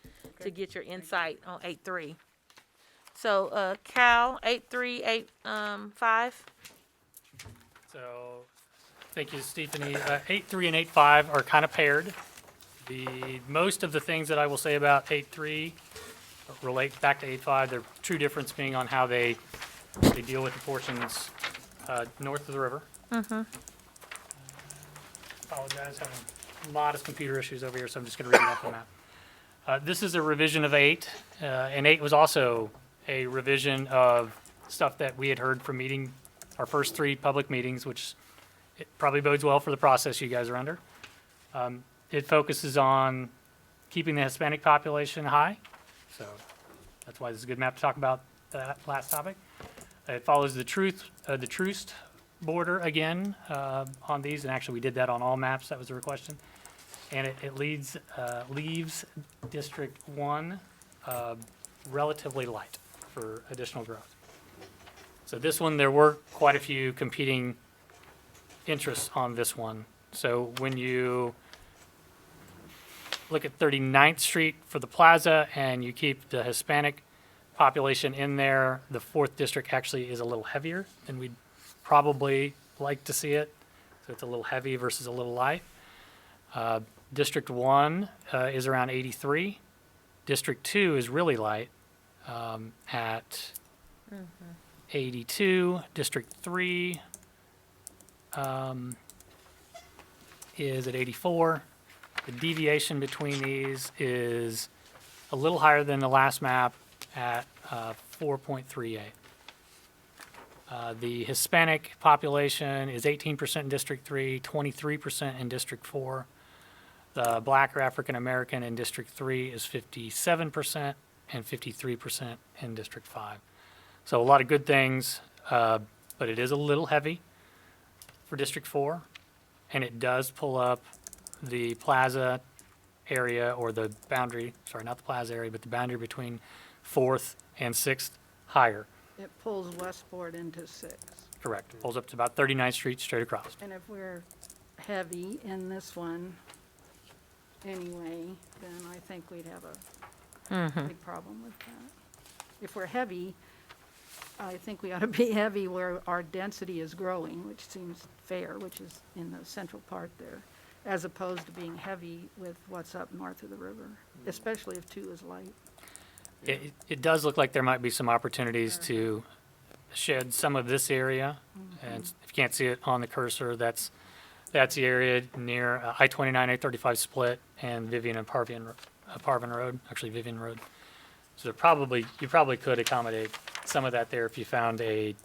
to get your insight on 8-3. So, Cal, 8-3, 8-5. So, thank you, Stephanie. 8-3 and 8-5 are kind of paired. Most of the things that I will say about 8-3 relate back to 8-5. Their true difference being on how they deal with the portions north of the river. Apologize, having modest computer issues over here, so I'm just going to read it off the map. This is a revision of 8, and 8 was also a revision of stuff that we had heard from our first 3 public meetings, which it probably bodes well for the process you guys are under. It focuses on keeping the Hispanic population high, so that's why this is a good map to talk about that last topic. It follows the Troost border again on these, and actually we did that on all maps. That was the request. And it leaves District 1 relatively light for additional growth. So this one, there were quite a few competing interests on this one. So when you look at 39th Street for the plaza and you keep the Hispanic population in there, the 4th district actually is a little heavier than we'd probably like to see it. So it's a little heavy versus a little light. District 1 is around 83. District 2 is really light at 82. District 3 is at 84. The deviation between these is a little higher than the last map at 4.38. The Hispanic population is 18% in District 3, 23% in District 4. The Black or African American in District 3 is 57% and 53% in District 5. So a lot of good things, but it is a little heavy for District 4, and it does pull up the plaza area or the boundary, sorry, not the plaza area, but the boundary between 4th and 6th higher. It pulls Westport into 6. Correct. Pulls up to about 39th Street straight across. And if we're heavy in this one anyway, then I think we'd have a big problem with that. If we're heavy, I think we ought to be heavy where our density is growing, which seems fair, which is in the central part there, as opposed to being heavy with what's up north of the river, especially if 2 is light. It does look like there might be some opportunities to shed some of this area. And if you can't see it on the cursor, that's the area near I-29, I-35 split and Vivian and Parvin Road, actually Vivian Road. So you probably could accommodate some of that there if you found a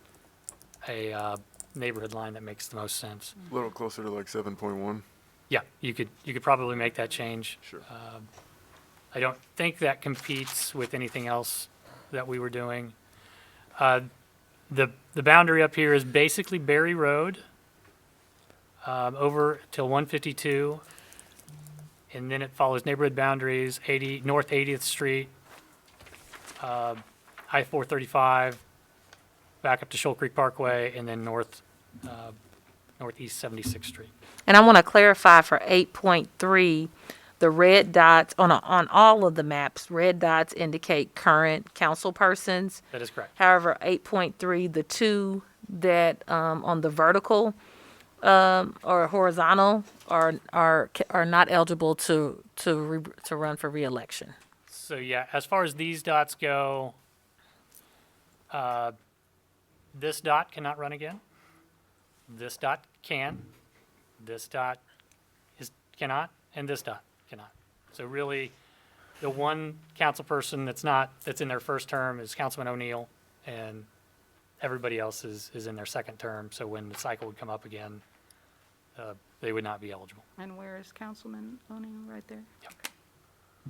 neighborhood line that makes the most sense. A little closer to like 7.1. Yeah, you could probably make that change. Sure. I don't think that competes with anything else that we were doing. The boundary up here is basically Berry Road over till 152, and then it follows neighborhood boundaries, North 80th Street, I-435, back up to Shoal Creek Parkway, and then northeast 76th Street. And I want to clarify for 8.3, the red dots on all of the maps, red dots indicate current council persons. That is correct. However, 8.3, the 2 that on the vertical or horizontal are not eligible to run for reelection. So yeah, as far as these dots go, this dot cannot run again. This dot can. This dot cannot, and this dot cannot. So really, The one council person that's in their first term is Councilman O'Neill, and everybody else is in their second term. So when the cycle would come up again, they would not be eligible. And where is Councilman O'Neill, right there?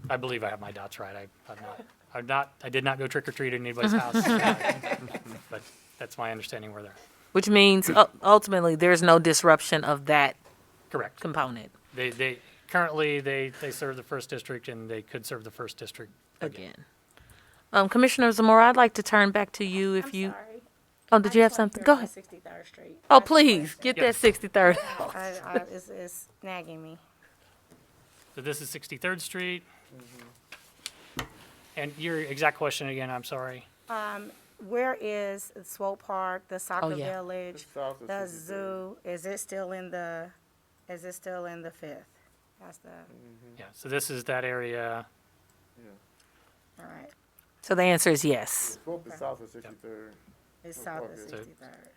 I believe I have my dots right. I did not go trick or treat at anybody's house, but that's my understanding where they're. Which means ultimately there's no disruption of that Correct. component They currently they serve the first district, and they could serve the first district again. again. Commissioner Zamora, I'd like to turn back to you if I'm you. sorry. Oh, did you have something? Go ahead. 63rd Street. Oh, please get Yep. that 63rd. It's nagging me. So this is 63rd Street. And your exact question again, I'm sorry. Where is Swope Park, the soccer yeah. village, It's south of the 63rd. zoo? Is it still in the fifth? That's the, Yeah, so this is that area. all right. So the answer is yes. Swope is south of 63rd, It's What south park of is it? 63rd.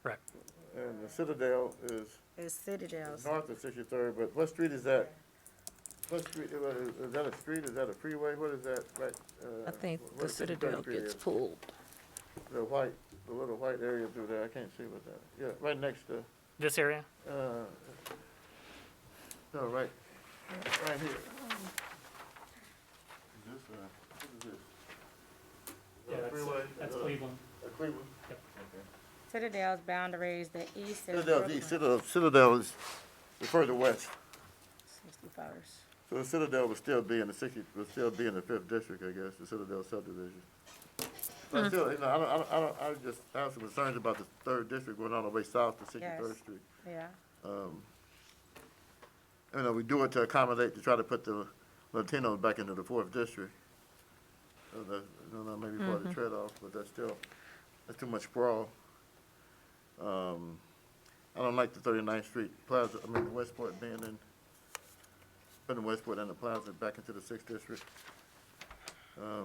Correct. and the Citadel is It's Citadel's. north of 63rd, but what street is that? What street, is that a street, is that a freeway, what is that, right? I think what the 63rd Citadel Street gets is? pulled. The little white area through there, I can't see what that, yeah, right next to, This area? no, right here. Is this, what is this? Freeway, Cleveland. Cleveland? Citadel's boundaries, the east is Citadel's east, Brooklyn. Citadel is further west. 61st. So the Citadel would still be in the 5th district, I guess, the Citadel subdivision. But still, you know, I just have some concerns about the 3rd district going all the way south to 63rd Yes. Street. Yeah. You know, we do it to accommodate, to try to put the Latinos back into the 4th district. So that, you know, that may be part of the trade-off, but that's too much sprawl. I don't like the 39th Street Plaza, Westport putting Westport and the Plaza back into the 6th district. I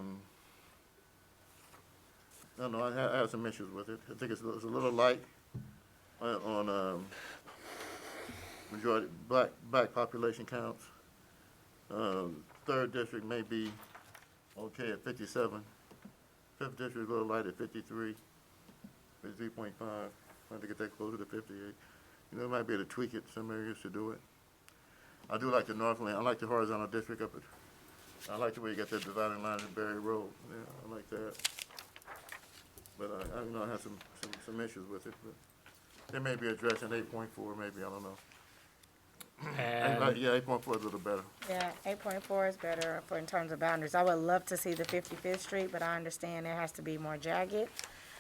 don't know, I have some issues with it. I think it's a little light on majority, black population counts. 3rd district may be okay at 57. 5th district a little light at 53, 53.5. Trying to get that closer to 58. You know, might be able to tweak it, some areas to do it. I do like the Northland, I like the horizontal district up at, I like the way you got that dividing line in Berry Road. Yeah, I like that. But I you know, I have some issues with it, but they may be addressed in 8.4, maybe, I don't know. And Yeah, 8.4 is a little better. Yeah, 8.4 is better for in terms of boundaries. I would love to see the 55th Street, but I understand it has to be more jagged.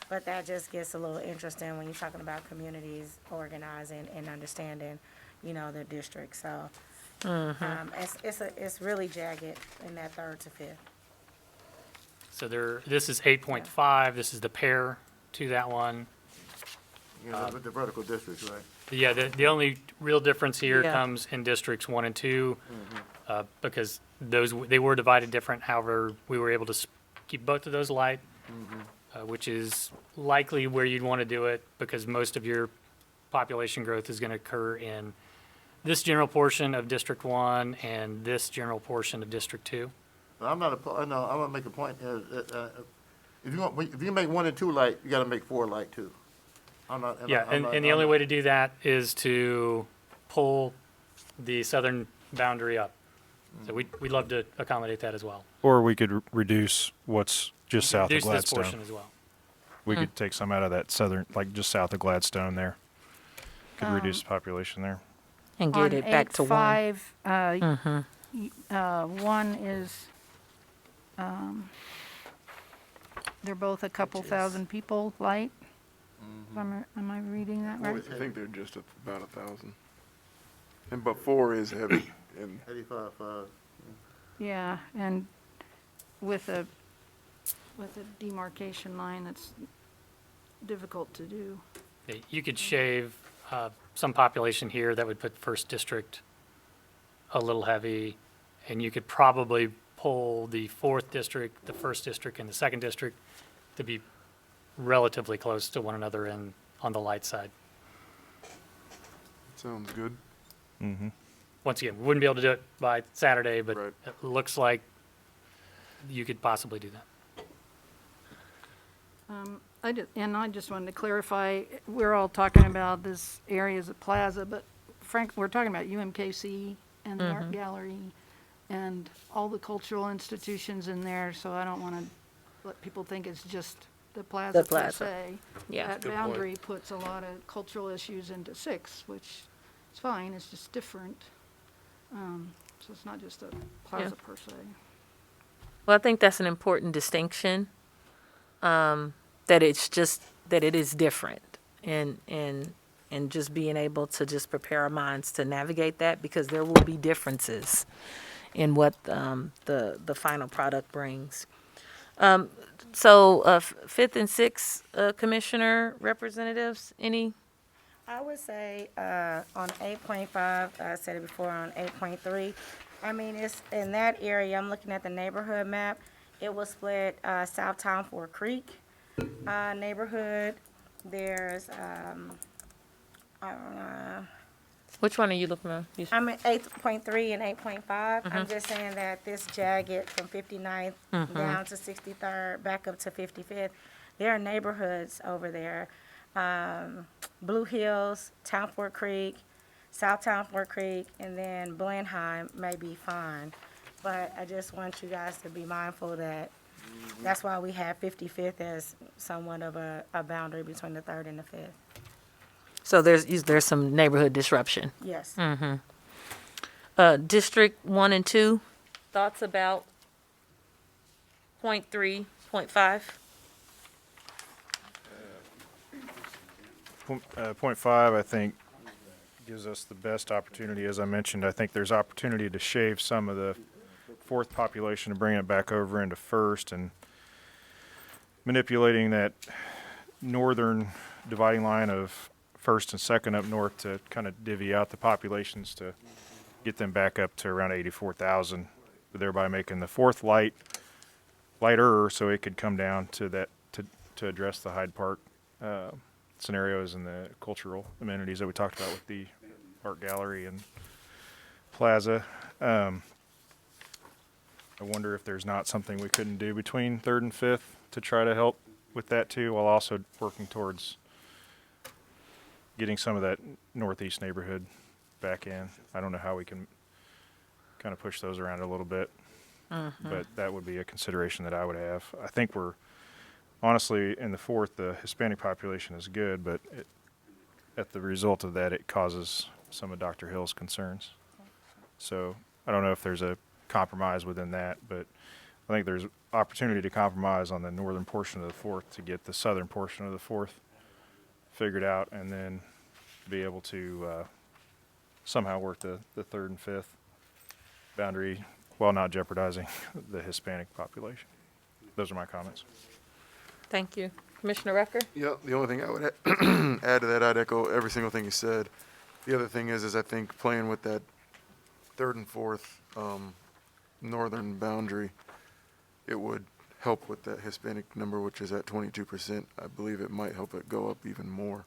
But that just gets a little interesting when you're talking about communities organizing and understanding, you know, their district. So, it's really jagged in that 3rd to 5th. so this is 8.5. This is the pair to that one. You know, with the vertical districts, right? Yeah, the only real difference here Yeah. comes in districts 1 and 2, because they were divided different. However, we were able to keep both of those light, which is likely where you'd want to do it, because most of your population growth is going to occur in this general portion of District 1 and this general portion of District 2. But I'm not I know, I want to make a point here. If you make 1 and 2 light, you got to make 4 light too. Yeah, and the only way to do that is to pull the southern boundary up. So we'd love to accommodate that as well. Or we could reduce what's just south of Reduce this portion Gladstone. as well. We could take some out of that southern, like just south of Gladstone there. Could reduce the population there. And get it back to 1. 1 is, they're both a couple thousand people light. Am I reading that right? I think they're just about 1,000. But 4 is heavy. And 85.5. Yeah, and with a demarcation line, that's difficult to do. Yeah, you could shave some population here that would put first district a little heavy, and you could probably pull the 4th district, the 1st district, and the 2nd district to be relatively close to one another on the light side. sounds good. Mm-hmm. Once again, we wouldn't be able to do it by Saturday, but Right. it looks like you could possibly do that. I just wanted to clarify, we're all talking about this area as a plaza, but Frank, we're talking about UMKC and the art gallery and all the cultural institutions in there, so I don't want to let people think it's just the plaza per plaza. se. Yeah. That Good boundary puts a lot of cultural issues into 6, which is fine, it's just different. So it's not just a plaza per se. Well, I think that's an important distinction, that it is different, and just being able to just prepare our minds to navigate that, because there will be differences in what the final product brings. So, fifth and sixth commissioner representatives, any? I would say, on 8.5, I said it before, on 8.3, I mean, it's in that area, I'm looking at the neighborhood map, it was split, South Town Fork Creek, neighborhood, there's, Which one are you looking at? I'm at 8.3 and 8.5. I'm just saying that this jagged from 59th down to 63rd, back up to 55th, there are neighborhoods over there. Blue Hills, Town Fork Creek, South Town Fork Creek, and then Blenheim may be fine. But I just want you guys to be mindful that that's why we have 55th as somewhat of a boundary between the 3rd and the 5th. So there's some neighborhood disruption. Yes. District 1 and 2, thoughts about point 3, point 5? Point 5, I think, gives us the best opportunity. As I mentioned, I think there's opportunity to shave some of the 4th population and bring it back over into 1st, and manipulating that northern dividing line of 1st and 2nd up north to kind of divvy out the populations to get them back up to around 84,000, thereby making the 4th lighter, so it could come down to that to address the Hyde Park scenarios and the cultural amenities that we talked about with the art gallery and plaza. I wonder if there's not something we couldn't do between 3rd and 5th to try to help with that too, while also working towards getting some of that northeast neighborhood back in. I don't know how we can kind of push those around a little bit, but that would be a consideration that I would have. I think we're honestly in the 4th, the Hispanic population is good, but at the result of that, it causes some of Dr. Hill's concerns. So I don't know if there's a compromise within that, but I think there's opportunity to compromise on the northern portion of the 4th to get the southern portion of the 4th figured out, and then be able to somehow work the 3rd and 5th boundary while not jeopardizing the Hispanic population. Those are my comments. Thank you. Commissioner Rucker? Yeah, the only thing I would add to that, I'd echo every single thing you said. The other thing is I think playing with that 3rd and 4th northern boundary, it would help with that Hispanic number, which is at 22%. I believe it might help it go up even more.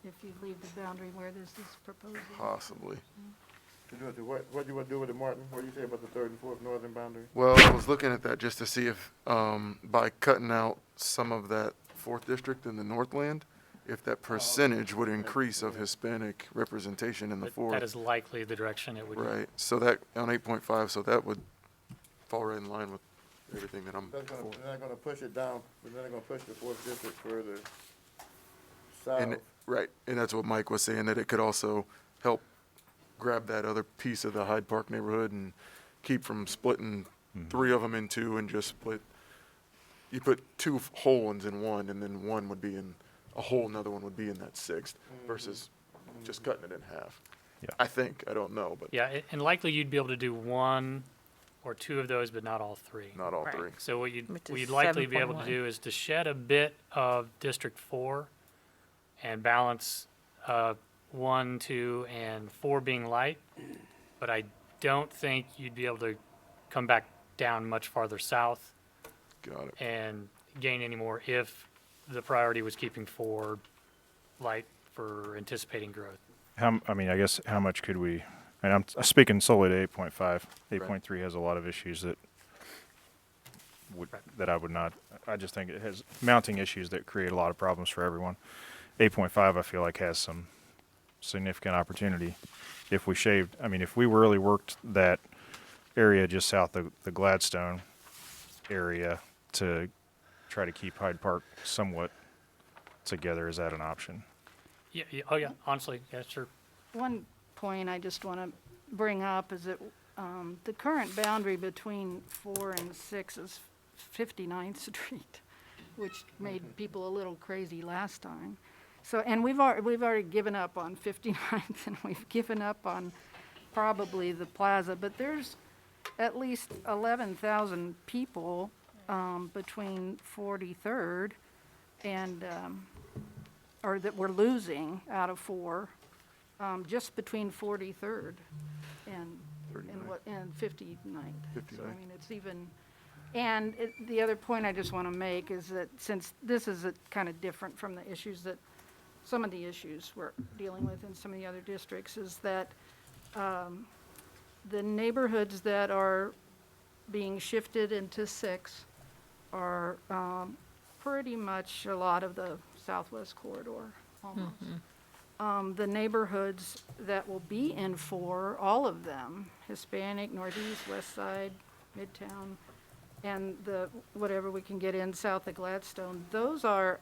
If you leave the boundary where this is proposed. Possibly. What do you want to do with it, Martin? What do you say about the 3rd and 4th northern boundary? Well, I was looking at that just to see if, by cutting out some of that 4th district in the Northland, if that percentage would increase of Hispanic representation in the 4th. That is likely the direction it would go. Right, so that, on 8.5, so that would fall right in line with everything that I'm That's for. they're not gonna push it down, they're not gonna push the 4th district further And, south. right, and that's what Mike was saying, that it could also help grab that other piece of the Hyde Park neighborhood and keep from splitting 3 of them in 2 and just split. You put 2 whole ones in one, and then one would be in a whole, another one would be in that 6th versus just cutting it in half. Yeah. I think, I don't know, but Yeah, and likely you'd be able to do 1 or 2 of those, but not all 3. not all Right. 3. So what Which is you'd likely be able to 7.1. do is to shed a bit of District 4 and balance 1, 2, and 4 being light. But I don't think you'd be able to come back down much farther south Got it. and gain any more if the priority was keeping 4 light for anticipating growth. I guess how much could we And I'm speaking solely to 8.5. 8.3 has a lot of issues that I would not. I just think it has mounting issues that create a lot of problems for everyone. 8.5 I feel like has some significant opportunity. If we shaved, I mean, if we really worked that area just south of the Gladstone area to try to keep Hyde Park somewhat together, is that an option? Yeah, oh yeah, honestly, yeah, sure. One point I just want to bring up is that the current boundary between 4 and 6 is 59th Street, which made people a little crazy last time. So, and we've already given up on 59th, and we've given up on probably the plaza, but there's at least 11,000 people between 43rd and, or that we're losing out of 4, just between 43rd and 59th. So, I mean, it's even, and the other point I just want to make is that since this is kind of different from the issues that, some of the issues we're dealing with in some of the other districts, is that the neighborhoods that are being shifted into 6 are pretty much a lot of the Southwest Corridor, almost. The neighborhoods that will be in 4, all of them, Hispanic, Northeast, West Side, Midtown, and the whatever we can get in south of Gladstone, those are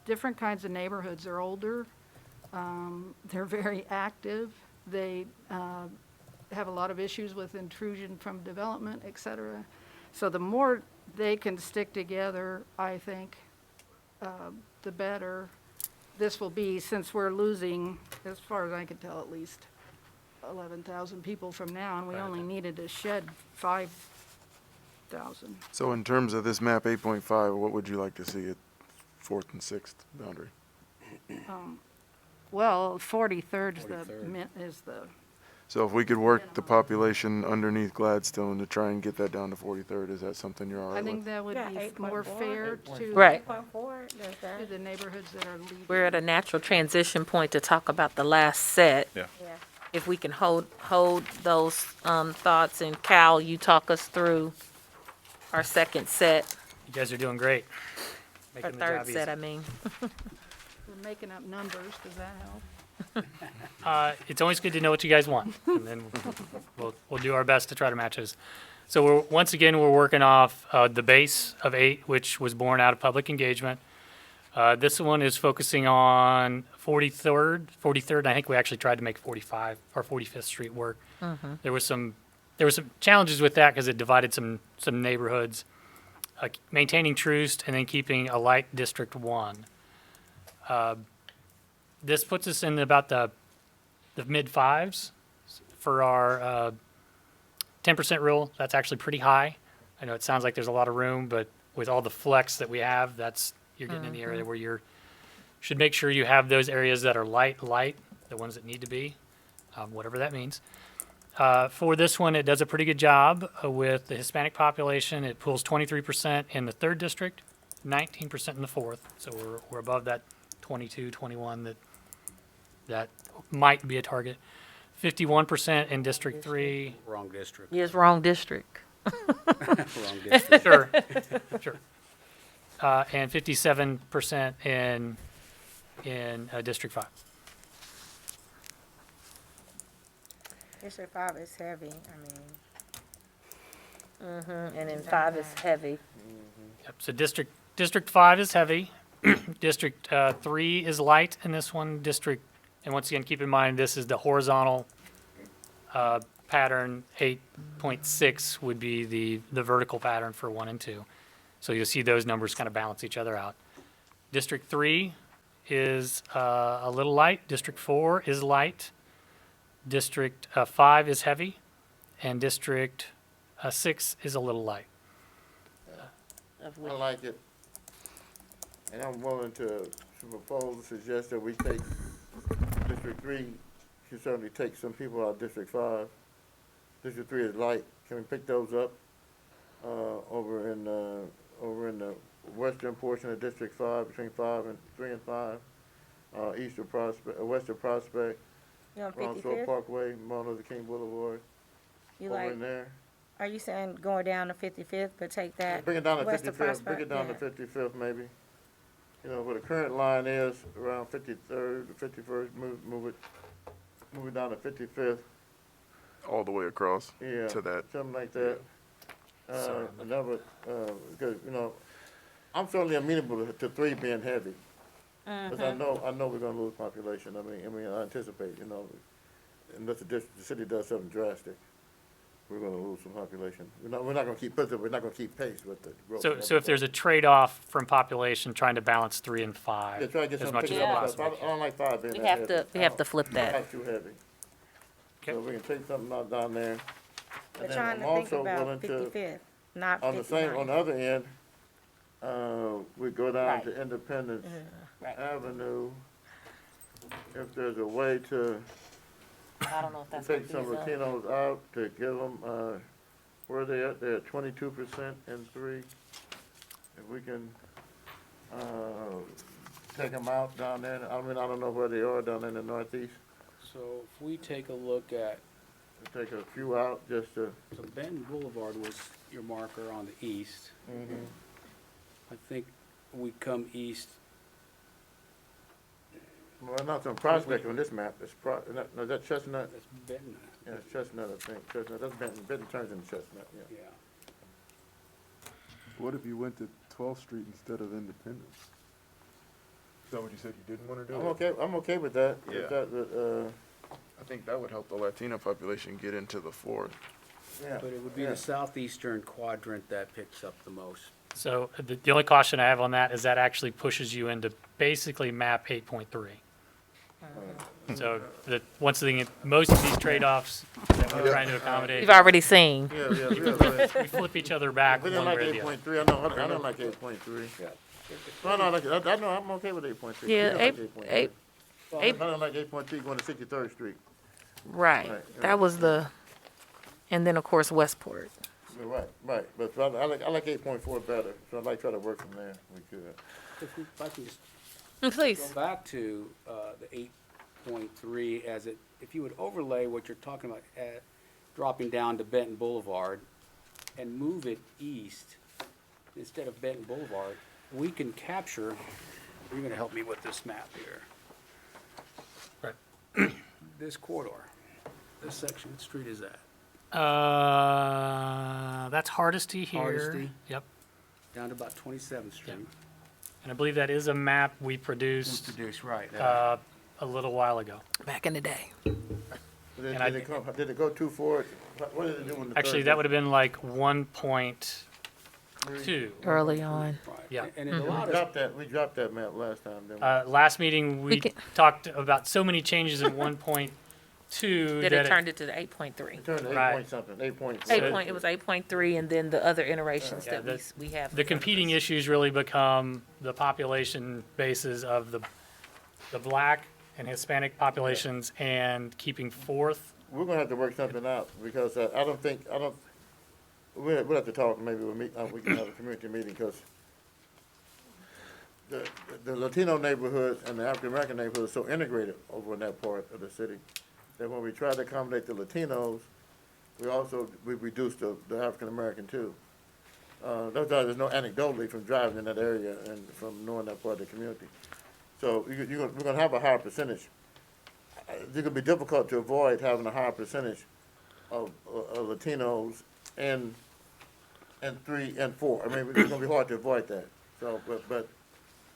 different kinds of neighborhoods. They're older, they're very active, they have a lot of issues with intrusion from development, et cetera. So the more they can stick together, I think, the better this will be, since we're losing, as far as I can tell, at least 11,000 people from now, and we only needed to shed 5,000. So in terms of this map 8.5, what would you like to see at 4th and 6th boundary? Well, 43rd is the, So if we could work the population underneath Gladstone to try and get that down to 43rd, is that something you're all I right think with? that would Yeah, be 8.4, more fair to Right. 8.4 does that. to the neighborhoods that are leaving. We're at a natural transition point to talk about the last set. Yeah. Yeah. If we can hold those thoughts, and Cal, you talk us through our second set, You guys are doing great. or Making the third job set, easy. I mean. We're making up numbers, does that help? It's always good to know what you guys want, and then we'll do our best to try to match those. So once again, we're working off the base of 8, which was born out of public engagement. This one is focusing on 43rd. I think we actually tried to make 45 or 45th Street work. There were some challenges with that because it divided some neighborhoods. Maintaining Troost and then keeping a light District 1. This puts us in about the mid-5s for our 10% rule. That's actually pretty high. I know it sounds like there's a lot of room, but with all the flex that we have, you're getting in the area where should make sure you have those areas that are light, the ones that need to be, whatever that means. For this one, it does a pretty good job with the Hispanic population. It pulls 23% in the 3rd district, 19% in the 4th. So we're above that 22, 21 that might be a target. 51% in District 3. Wrong district. Yes, wrong district. Wrong district. Sure. And 57% in District 5. District 5 is heavy, I mean. And then 5 is heavy. Yep. So District 5 is heavy. District 3 is light in this one. And once again, keep in mind, this is the horizontal pattern. 8.6 would be the vertical pattern for 1 and 2. So you'll see those numbers kind of balance each other out. District 3 is a little light. District 4 is light. District 5 is heavy. And District 6 is a little light. I like it. And I'm willing to propose, suggest that we take District 3, can certainly take some people out of District 5. District 3 is light. Can we pick those up over in the western portion of District 5, between 3 and 5, west of Prospect, You on Round Shore 55th? Parkway, Martin Luther King Boulevard, You over like, in there. are you saying going down to 55th, but take that Bring it down to west of 55th, bring Prospect? it down to Yeah. 55th maybe. You know, where the current line is, around 53rd, 51st, move it down to 55th. All the way across Yeah, to that. something like that. Another, because, you know, I'm certainly amenable to 3 being heavy. Because I know we're gonna lose population. I mean, I anticipate, you know, unless the city does something drastic, we're gonna lose some population. We're not gonna keep pace with the growth. So if there's a trade-off from population, trying to balance 3 and 5 Yeah, try to get as some much as pickup Yeah. stuff. possible. I don't like 5 being We that have heavy. to, we have to flip I that. like too heavy. Okay. So we can take something out down there. We're And then trying I'm to think also about willing to, 55th, not on the 59th. other end, we go down Right. to Independence Right. Avenue. If there's a way to I don't know if that's. take some gonna be Latinos out to give them, where they at? They're at 22% in 3. If we can, take them out down there, I mean, I don't know where they are down in the northeast. So if we take a look at, Take a few out just to, so Benton Boulevard was your marker on the east. I think we come east, well, not some Prospect on this map, it's no, is that Chestnut? that's Benton, Yeah, it's Chestnut, I think, Chestnut, that's Benton turns into Chestnut, yeah. yeah. What if you went to 12th Street instead of Independence? Is that what you said you didn't want to do? I'm okay with that. Yeah. If that, I think that would help the Latino population get into the 4th. yeah. But it would be yeah. the southeastern quadrant that picks up the most. So the only caution I have on that is that actually pushes you into basically map 8.3. So once again, most of these trade-offs that we're trying to accommodate, You've already seen. Yeah, yeah. we flip each other back We one didn't way like or the other. 8.3, I don't like 8.3. Yeah. No, I know, I'm okay with 8.3. Yeah, We don't like 8.3. eight- I don't like 8.3 going to 63rd Street. Right. Right. That was the, and then of course Westport. Right, but I like 8.4 better, so I'd like to try to work from there, we could. If I can just Please. go back to the 8.3 as it, if you would overlay what you're talking about at dropping down to Benton Boulevard and move it east instead of Benton Boulevard, we can capture, you're gonna help me with this map here. Right. This corridor, this section, what street is that? That's Hardesty here. Hardesty. Yep. Down to about 27th Street. And I believe that is a map we produced Introduced, right. a little while ago. Back in the day. And I- Did it go too far? What did it do in the Actually, third that would have been like 1.2. Early on. Right. Yeah. And it district? allowed us, We dropped that map last time, didn't we? Last meeting, we can- talked about so many changes in 1.2 That that it turned it to the 8.3. It turned to 8 right. point something, 8 point. It was 8.3 and then the other iterations Yeah, that we have. the competing issues really become the population bases of the black and Hispanic populations and keeping fourth. We're gonna have to work something out, because we'll have to talk, maybe we can have a community meeting, because the Latino neighborhoods and the African American neighborhoods are so integrated over in that part of the city, that when we try to accommodate the Latinos, we reduce the African American too. There's no anecdotally from driving in that area and from knowing that part of the community. So we're gonna have a higher percentage. It's gonna be difficult to avoid having a higher percentage of Latinos in 3 and 4. I mean, it's gonna be hard to avoid that. So, but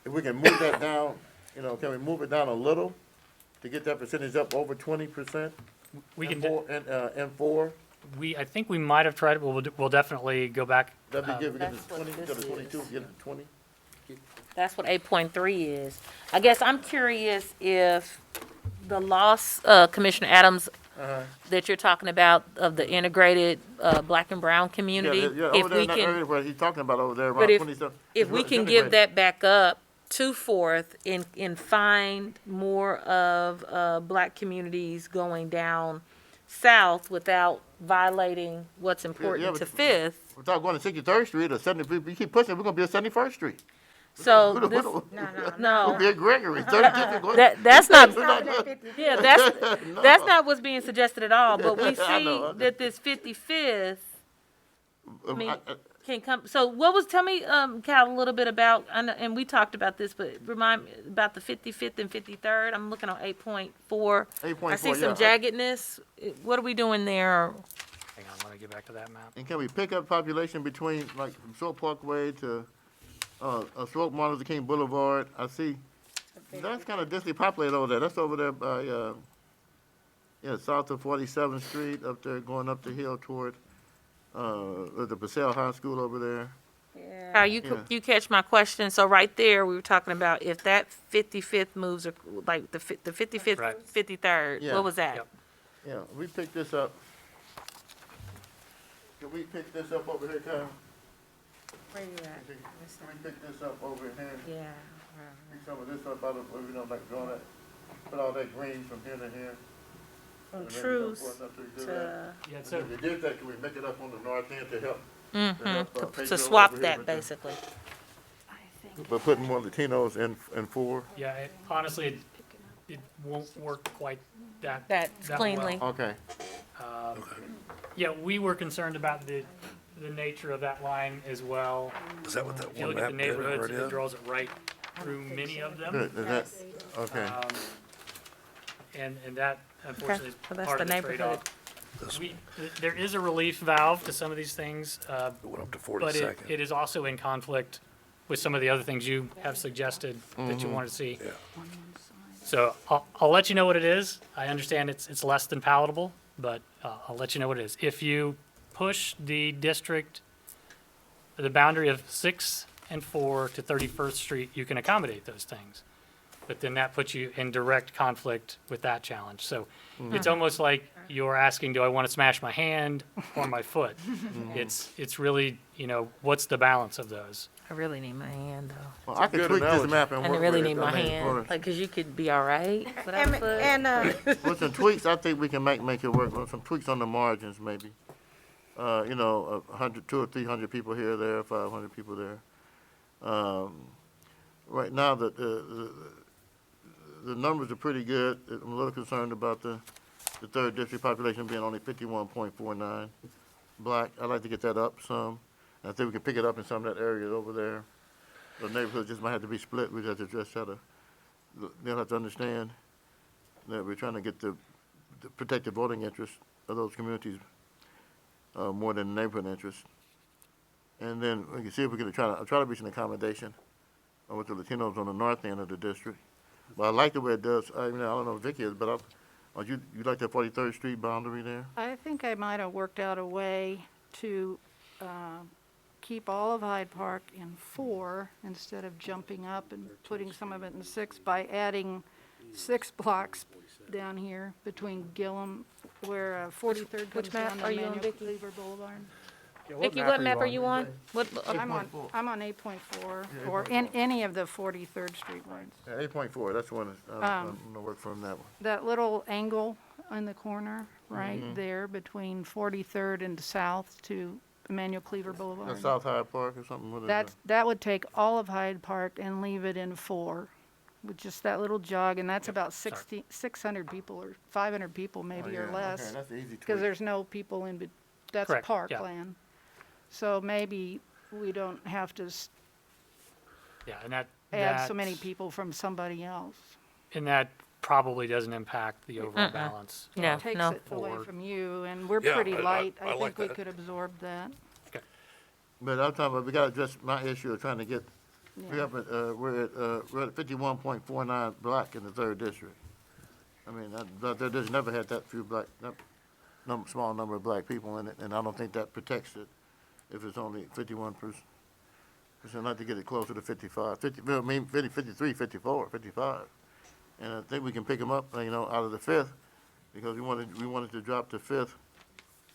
if we can move that down, can we move it down a little to get that percentage up over 20%? We can, And 4, I think we might have tried it, but we'll definitely go back. that'd be good, we get That's to what 20, this go to 22, is. get to 20. That's what 8.3 is. I guess I'm curious if the loss, Commissioner Adams, that you're talking about of the integrated black and brown community, Yeah, if over there we in that can, area where he's talking about over there, but around 20 something. if we can give that back up to Fourth and find more of black communities going down south without violating what's important but- to Fifth. Without going to 63rd Street or 70, we keep pushing, we're gonna be at 71st Street. So this, no, Big Gregory, 30th district. that's not, Stopping at 50. yeah, that's not what's being suggested at all, but we I see know. that this 55th, I mean, I- can come, so tell me, Cal, a little bit about, I know, and we talked about this, but remind me about the 55th and 53rd. I'm looking on 8.4. I 8.4, see some yeah. jaggedness. What are we doing there? Hang on, let me get back to that map. And can we pick up population between, like, from Short Parkway to, Short Martin Luther King Boulevard? I see, that's kind of densely populated over there. That's over there by, south of 47th Street, up there, going up the hill toward, the Purcell High School over there. How you, Yeah. you catch my question? So right there, we were talking about if that 55th moves, like the 55th, Right. 53rd, Yeah. what was that? Yep. Yeah, we picked this up. Can we pick this up over here, Kyle? Where you at? Can we pick this up over here? Yeah. Pick some of this up out of, you know, like draw that, put all that green from here to here. From And maybe Truce so forth up to do to, that. Yeah, And so if we did that, can we make it up on the north end to help? Mm-hmm, to Pedro swap over here that, with the- basically. I think But putting more Latinos in 4? yeah, honestly, it won't work quite that That's that cleanly. well. Okay. Yeah, we were concerned about the nature of that line as well. Is that what that If you one look at the map did neighborhoods, right it in? draws it right through many of them. Good, is that, okay. And that unfortunately is so that's part the of the neighborhood. trade-off. There is a relief valve to some of these things, It went up to but 42nd. it is also in conflict with some of the other things you have suggested that you want to see. Yeah. So I'll let you know what it is. I understand it's less than palatable, but I'll let you know what it is. If you push the district, the boundary of 6 and 4 to 31st Street, you can accommodate those things. But then that puts you in direct conflict with that challenge. So it's almost like you're asking, do I want to smash my hand or my foot? It's really, what's the balance of those? I really need my hand, though. Well, I can Good tweak this analogy. map and And I work really with need it. my I mean, hand, like, cause you could be all right without a foot. With some tweaks, I think we can make it work. With some tweaks on the margins, maybe. 100, 200 or 300 people here, there, 500 people there. Right now, the numbers are pretty good. I'm a little concerned about the third district population being only 51.49 black. I'd like to get that up some. I think we can pick it up in some of that area over there. The neighborhood just might have to be split. We have to just try to, they'll have to understand that we're trying to get the protect the voting interests of those communities more than the neighborhood interest. And then we can see if we can try to reach an accommodation with the Latinos on the north end of the district. But I like the way it does. I don't know if Vicky is, but you like that 43rd Street boundary there? I think I might have worked out a way to keep all of Hyde Park in 4 instead of jumping up and putting some of it in 6 by adding 6 blocks down here between Gillum, where 43rd comes which map down to are you on, Manuel Vicky? Cleaver Boulevard. Vicky, what map are you on? What, I'm on 8.4, or in any of the 43rd Street ones. Yeah, 8.4, that's the one I'm gonna work from that one. That little angle in the corner, right there between 43rd and south to Emmanuel Cleaver Boulevard. That's South Hyde Park or something? What is That would take all of Hyde Park and leave it in 4, with just that little jog, and that's about 600 people or 500 people maybe or Okay, less. that's the easy Because tweak. there's no people that's Correct, yeah. parkland. So maybe we don't have to Yeah, and that. add so many that's- people from somebody else. And that probably doesn't impact the overall balance. yeah, Takes no. it away Forward. from you, and we're Yeah, pretty I light. like I think we that. could absorb that. But I'm talking about, we gotta address my issue of trying to get, Yeah. we're at 51.49 black in the third district. I mean, there's never had that few black, small number of black people in it, and I don't think that protects it if it's only 51%. I'd like to get it closer to 55, 53, 54, 55. And I think we can pick them up, out of the 5th, because we wanted to drop the 5th.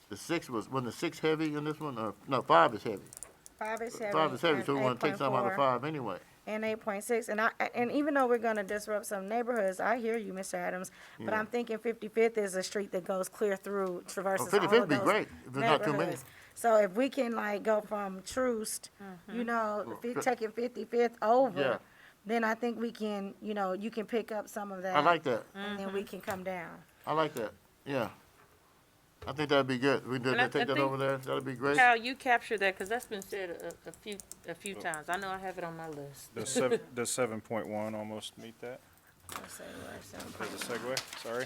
The 6 wasn't the 6 heavy in this one? No, 5 is heavy. 5 is heavy. 5 is heavy, and so we want to take some out of 8.4 5 anyway. And 8.6, and even though we're gonna disrupt some neighborhoods, I hear you, Mr. Adams, but I'm thinking 55th is a street that goes clear through, traverses all of 55th those be great, if there's not too many. neighborhoods. So if we can like go from Troost, you know, taking 55th over, Yeah. then I think we can, you know, you can pick up some of that. I like that. And then we can come down. I like that. Yeah. I think that'd be good. We And I take that think- over there. That'd be great. Cal, you captured that, because that's been said a few times. I know I have it on my list. Does 7.1 almost meet that Let's say we're at as a segue? Sorry.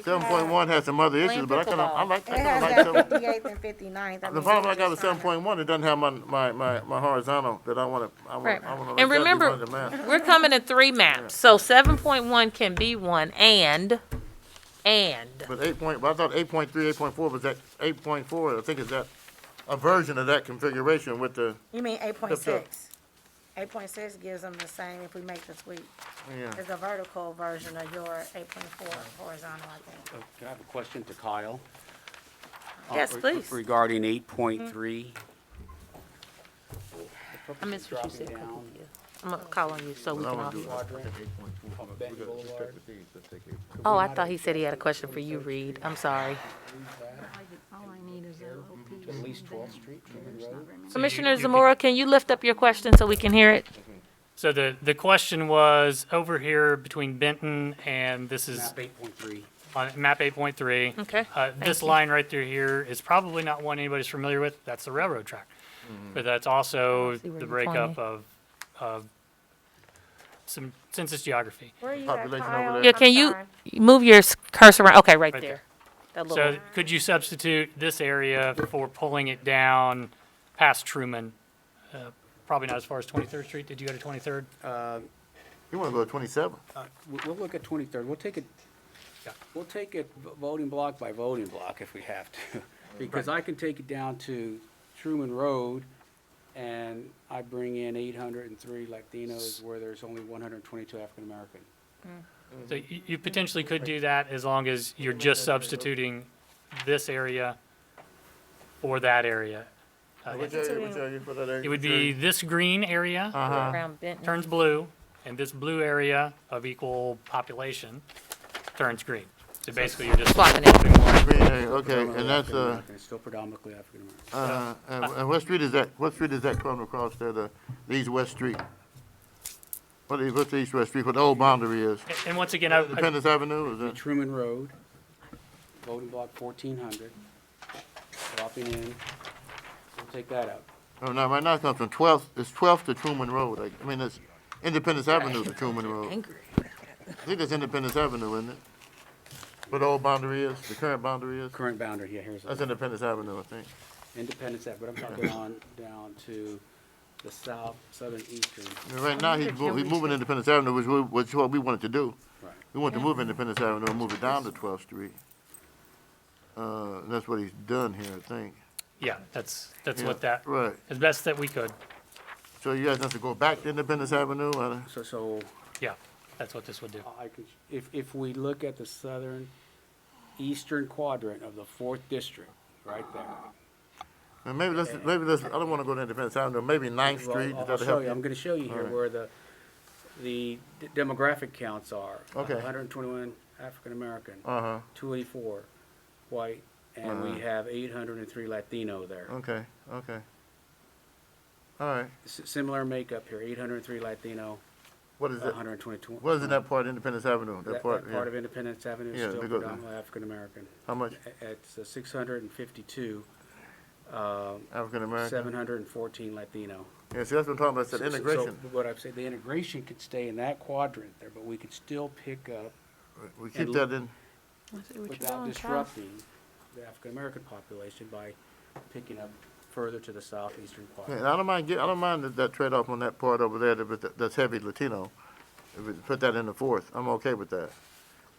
7.1 has some other issues, but I like It has like that 7. 58th and 59th. The problem I got with 7.1, it doesn't have my horizontal that I want to. Right. And And remember, we're coming in 3 maps, so 7.1 can be one, and. But but I thought 8.3, 8.4 was that 8.4. I think is that a version of that configuration with the You mean 8.6? 8.6 gives them the same if we make the tweak. yeah. It's the vertical version of your 8.4 horizontal, I think. Can I have a question to Kyle? Yes, please. Regarding 8.3. I missed what you said. I'm gonna call on you so we can all. Benton Boulevard. Oh, I thought he said he had a question for you, Reed. I'm sorry. All I need is that little piece. At least 12th Street, Truman Road. Commissioner Zamora, can you lift up your question so we can hear it? So the question was over here between Benton and this is Map 8.3. on map 8.3. Okay, This you. line right through here is probably not one anybody's familiar with. That's the railroad track. But that's also see where the you're breakup pointing. of some census geography. Where are you at, Population over Kyle? there. Yeah, I'm can you sorry. move your cursor around? Okay, right Right there. That So little, could you substitute this area for pulling it down past Truman? Probably not as far as 23rd Street. Did you go to 23rd? You want to go to 27? We'll look at 23rd. We'll take it, Yeah. we'll take it voting block by voting block if we have to. Because I can take it down to Truman Road and I bring in 803 Latinos where there's only 122 African American. So you potentially could do that as long as you're just substituting this area for that area. Which area for that area? It would be this green area around Benton. turns blue, and this blue area of equal population turns green. So basically, you're just Swapping it. flipping one. Green area, okay, and that's, African-American. It's still predominantly African American. and what street is that? What street is that coming across there, the east-west street? What's the east-west street, what the old boundary is? And once again, I Independence Avenue, is it? Truman Road, voting block 1400, dropping in, we'll take that out. Oh, no, right now it comes from 12th, it's 12th to Truman Road, I mean, it's Independence Avenue to Truman Road. Angry. I think that's Independence Avenue, isn't it? Where the old boundary is, the current boundary is? Current boundary, yeah, here's That's the Independence Avenue, I think. Independence, but I'm talking on down to the south, southern eastern. And right now, he's moving Independence Avenue, which is what we wanted to do. Right. We want to move Independence Avenue and move it down to 12th Street. That's what he's done here, I think. yeah, that's Yeah, what that, Right. as best that we could. So you guys have to go back to Independence Avenue? So Yeah, that's what this would do. I can, if we look at the southern eastern quadrant of the 4th district, right there. And maybe let's, I don't want to go to Independence Avenue, maybe 9th Well, Street, I'll does that show help you, I'm you? gonna show you here Alright. where the demographic counts are. Okay. 121 African American, Uh-huh, 284 white, and we have 803 Latino there. okay. All right, Similar makeup here, 803 Latino, what is it, 122. what is in that part, Independence Avenue? That part, part yeah. of Independence Avenue is Yeah, still they go- predominantly African American. How much, It's 652, African American? 714 Latino. Yeah, see, that's what I'm talking about, it's that So integration. what I've said, the integration could stay in that quadrant there, but we could still pick up We keep and that in, without disrupting the African American population by picking up further to the southeastern yeah, quadrant. and I don't mind that trade-off on that part over there, that's heavy Latino. If we put that in the 4th, I'm okay with that.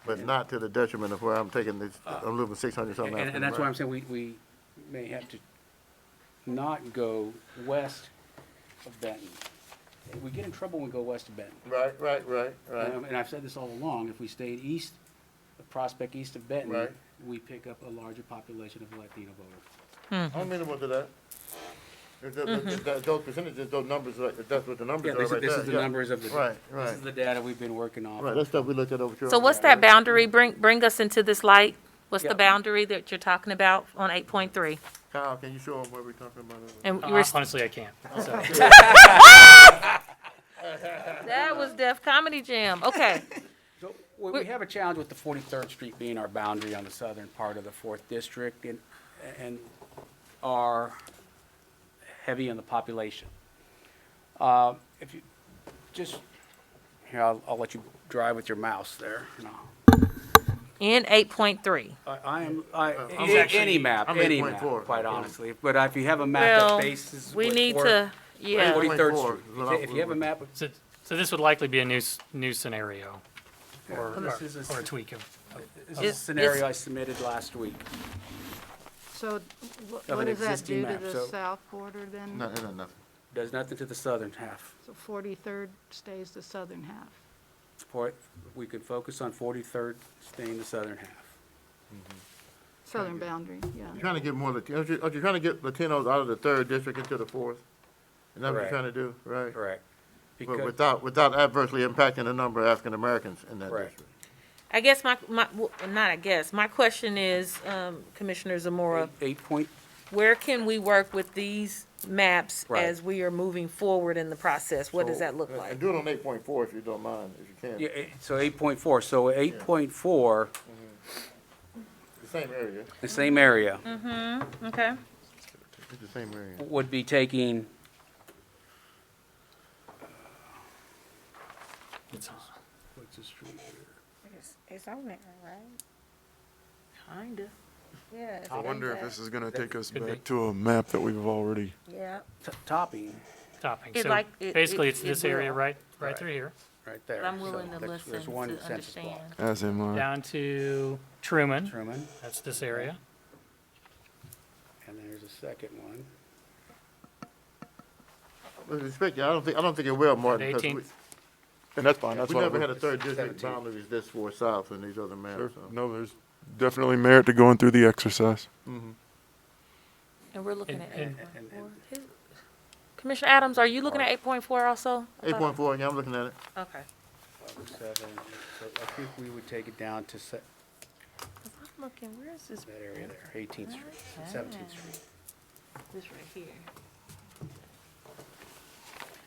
But not to the detriment of where I'm taking this, I'm losing 600 something African And that's why I'm Americans. saying we may have to not go west of Benton. We get in trouble when we go west of Benton. Right. And I've said this all along, if we stayed east, the prospect east of Benton, Right. we pick up a larger population of Latino voters. I'm amenable to that. Those percentages, those numbers, if that's what the numbers Yeah, are right there. this is the yeah. numbers of the, Right, this is the data we've been working off. Right, that's stuff we looked at over here. So what's that boundary? Bring us into this light. What's Yeah. the boundary that you're talking about on 8.3? Kyle, can you show them what we're talking about? And you were, Honestly, I can't. So, that was Def Comedy Jam. Okay. So we have a challenge with the 43rd Street being our boundary on the southern part of the 4th District and are heavy on the population. If you just, here, I'll let you drive with your mouse there. No. In 8.3. Any map, I'm any 8.4. map, quite honestly. But if you have a map Well, that faces. we what, need 4th to, yeah. 43rd 8.4 Street. is what If you have a map, so this would likely be a new scenario, or this is or a tweak of. this is a scenario I submitted last week. So Of what an does that existing do to map, the so- south border then? No, nothing. Does nothing to the southern half. So 43rd stays the southern half. We could focus on 43rd staying the southern half. Southern boundary, yeah. You're trying to get more, aren't you trying to get Latinos out of the 3rd district into the 4th? Is that what you're Correct. trying to do, right? Correct. But Because, without adversely impacting the number of African Americans in that Right. district. I guess my question is, Commissioner Zamora, 8 where can we work with these maps Right. as we are moving forward in the process? What does So, that look and like? do it on 8.4 if you don't mind, if you can. yeah, so 8.4, so 8.4, The same area, the same area, Okay. it's the same area. would be taking, what's the street here? It's on there, right? Kinda. Yeah. it's I in wonder if there. this is gonna take us Could be. back to a map that we've already. Yeah. Topping, Topping. It So like- it- basically, it- it's it this area will. right Right. through here, right there. But I'm So willing to there's listen one to census block. understand. As am I. down to Truman. Truman, That's this area. and there's a second one. With respect, I don't think it will, Martin, because 18th. And that's fine, that's we why never we're- had a 3rd district 17. boundaries this far south in these other maps, Sure. so. No, there's definitely merit to going through the exercise. And we're looking at And- 8.4. Commissioner Adams, are you looking at 8.4 also? I thought- 8.4, yeah, I'm looking at it. Okay. 7, so I think we would take it down to 'Cause I'm looking, where is this? that area there, 18th Street, 17th Street. This right here.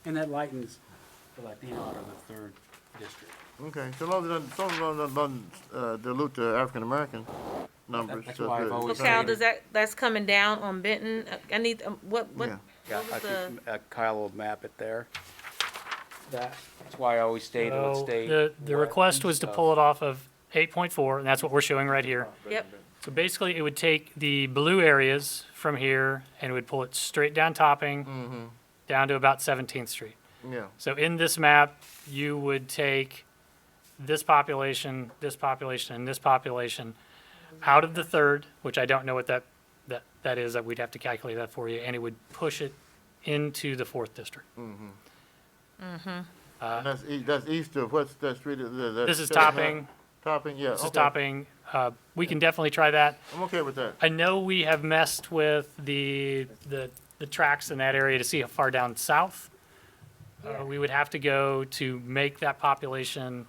And that lightens the Latino out of the 3rd District. Okay, so long as it doesn't dilute the African American numbers. That's so why I've good. always So Cal, said- that's coming down on Benton? I need, what, Yeah. Yeah, what I was the, think Kyle will map it there. That's why I always stated it would So stay. the west request and was to south. pull it off of 8.4, and that's what we're showing right here. yep, So basically, it would take the blue areas from here and it would pull it straight down Topping, down to about 17th Street. Yeah, So in this map, you would take this population, and this population out of the 3rd, which I don't know what that is, that we'd have to calculate that for you, and it would push it into the 4th District. and that's east of, what's that street? This is Topping, Topping, yeah, this is okay. Topping. We can definitely try that. I'm okay with that. I know we have messed with the tracks in that area to see how far down south. We would have to go to make that population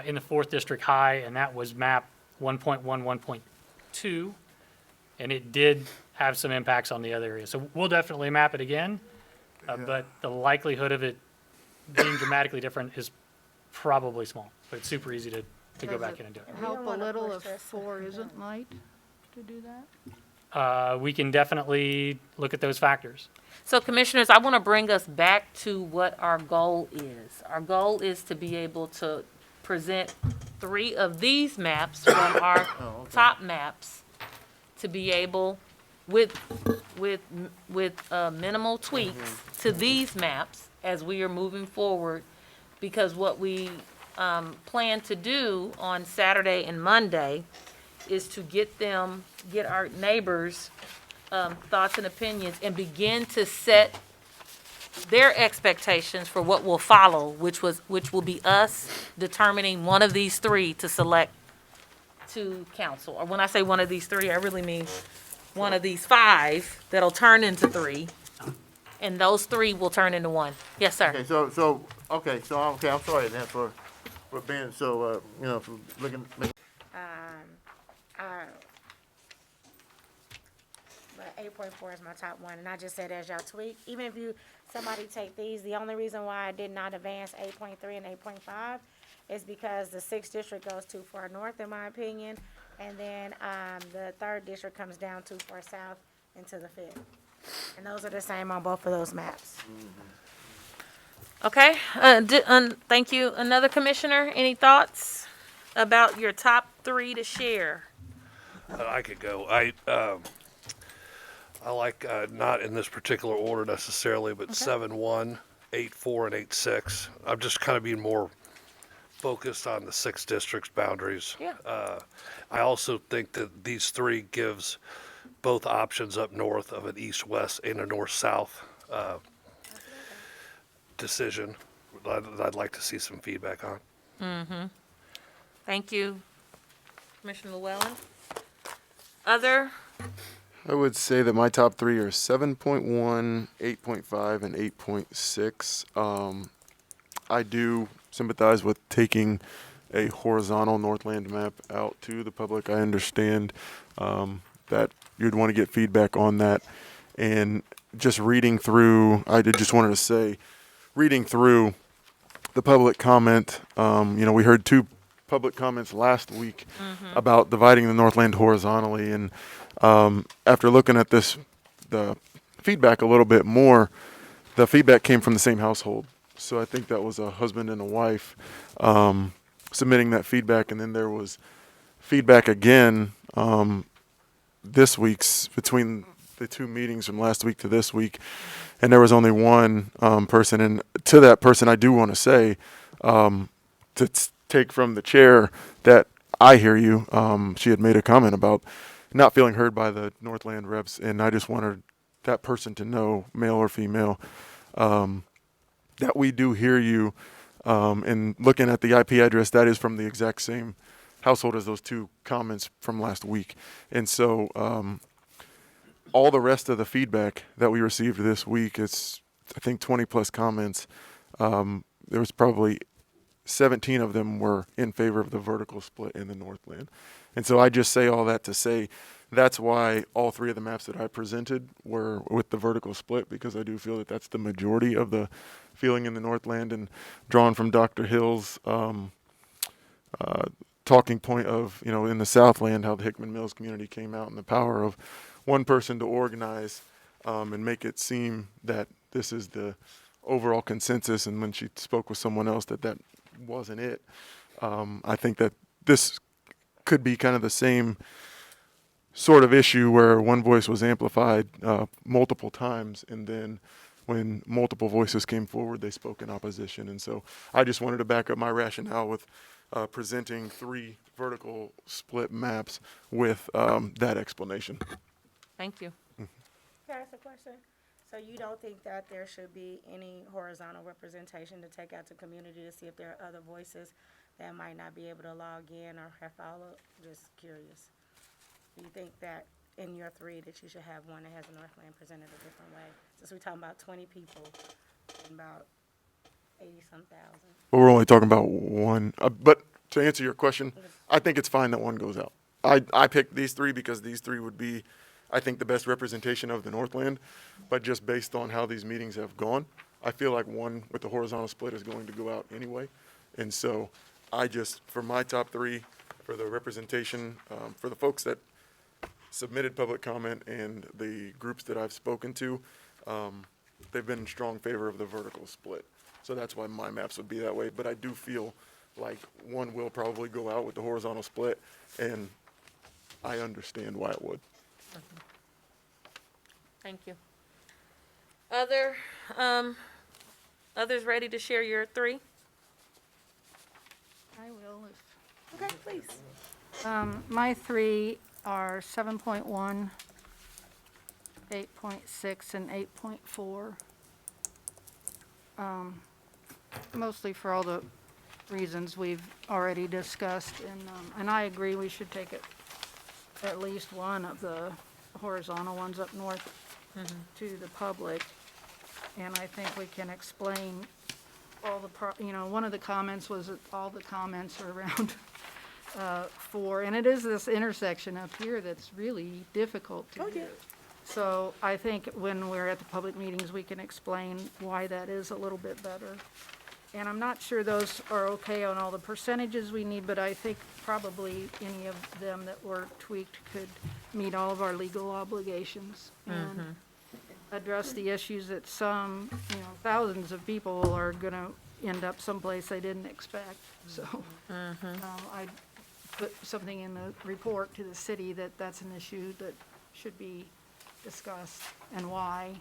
in the 4th District high, and that was map 1.1, 1.2. And it did have some impacts on the other areas. So we'll definitely map it again, but the likelihood of it being dramatically different is probably small. But it's super easy to go Does back it in and do it. We don't help a wanna little push if this. 4 isn't light to do that? We can definitely look at those factors. so Commissioners, I want to bring us back to what our goal is. Our goal is to be able to present 3 of these maps from our top maps to be able, with minimal tweaks to these maps as we are moving forward. Because what we plan to do on Saturday and Monday is to get our neighbors' thoughts and opinions and begin to set their expectations for what will follow, which will be us determining one of these 3 to select to council. Or when I say one of these 3, I really mean one of these 5 that'll turn into 3, and those 3 will turn into 1. Yes, sir. Okay, I'm sorry then for being so, for looking, But 8.4 is my top one, and I just said as y'all tweak, even if somebody take these, the only reason why I did not advance 8.3 and 8.5 is because the 6th district goes too far north, in my opinion, and then, the 3rd district comes down too far south into the 5th. And those are the same on both of those maps. Okay, thank you. Another commissioner, any thoughts about your top 3 to share? I could go. I like, not in this particular order necessarily, but 7-1, 8-4, and 8-6. I'm just kind of being more focused on the 6 districts boundaries. Yeah. I also think that these 3 gives both options up north of an east-west and a north-south decision that I'd like to see some feedback on. Thank you, Commissioner Llewellyn. Other? I would say that my top 3 are 7.1, 8.5, and 8.6. I do sympathize with taking a horizontal Northland map out to the public. I understand that you'd want to get feedback on that. And just reading through, just wanted to say, reading through the public comment, we heard 2 public comments last week about dividing the Northland horizontally. And after looking at the feedback a little bit more, the feedback came from the same household. So I think that was a husband and a wife submitting that feedback. And then there was feedback again this week's between the 2 meetings from last week to this week. And there was only one person. And to that person, I do want to say to take from the chair that I hear you. She had made a comment about not feeling heard by the Northland reps. And I just wanted that person to know, male or female, that we do hear you. And looking at the IP address, that is from the exact same household as those 2 comments from last week. And so all the rest of the feedback that we received this week, it's, I think, 20 plus comments. There was probably 17 of them were in favor of the vertical split in the Northland. And so I just say all that to say that's why all 3 of the maps that I presented were with the vertical split, because I do feel that that's the majority of the feeling in the Northland, and drawn from Dr. Hill's talking point of, in the Southland, how the Hickman Mills community came out and the power of one person to organize and make it seem that this is the overall consensus. And when she spoke with someone else that wasn't it. I think that this could be kind of the same sort of issue where one voice was amplified multiple times, and then when multiple voices came forward, they spoke in opposition. And so I just wanted to back up my rationale with presenting 3 vertical split maps with that explanation. Thank you. Can I ask a question? So you don't think that there should be any horizontal representation to take out to community to see if there are other voices that might not be able to log in or have followed? Just curious. Do you think that in your 3 that you should have one that has a Northland presented a different way? Since we're talking about 20 people and about 80-some thousand. But we're only talking about one. But to answer your question, I think it's fine that one goes out. I picked these 3 because these 3 would be, I think, the best representation of the Northland. But just based on how these meetings have gone, I feel like one with the horizontal split is going to go out anyway. And so I just, for my top 3, for the representation, for the folks that submitted public comment and the groups that I've spoken to, they've been in strong favor of the vertical split. So that's why my maps would be that way. But I do feel like one will probably go out with the horizontal split, and I understand why it would. Thank you. Others ready to share your 3? I will if. Okay, please. My 3 are 7.1, 8.6, and 8.4. Mostly for all the reasons we've already discussed, and I agree we should take it, at least one of the horizontal ones up north to the public. And I think we can explain all the, one of the comments was that all the comments are around and it is this intersection up here that's really difficult to do. So I think when we're at the public meetings, we can explain why that is a little bit better. And I'm not sure those are okay on all the percentages we need, but I think probably any of them that were tweaked could meet all of our legal obligations and address the issues that some, thousands of people are gonna end up someplace they didn't expect. So, I put something in the report to the city that that's an issue that should be discussed and why,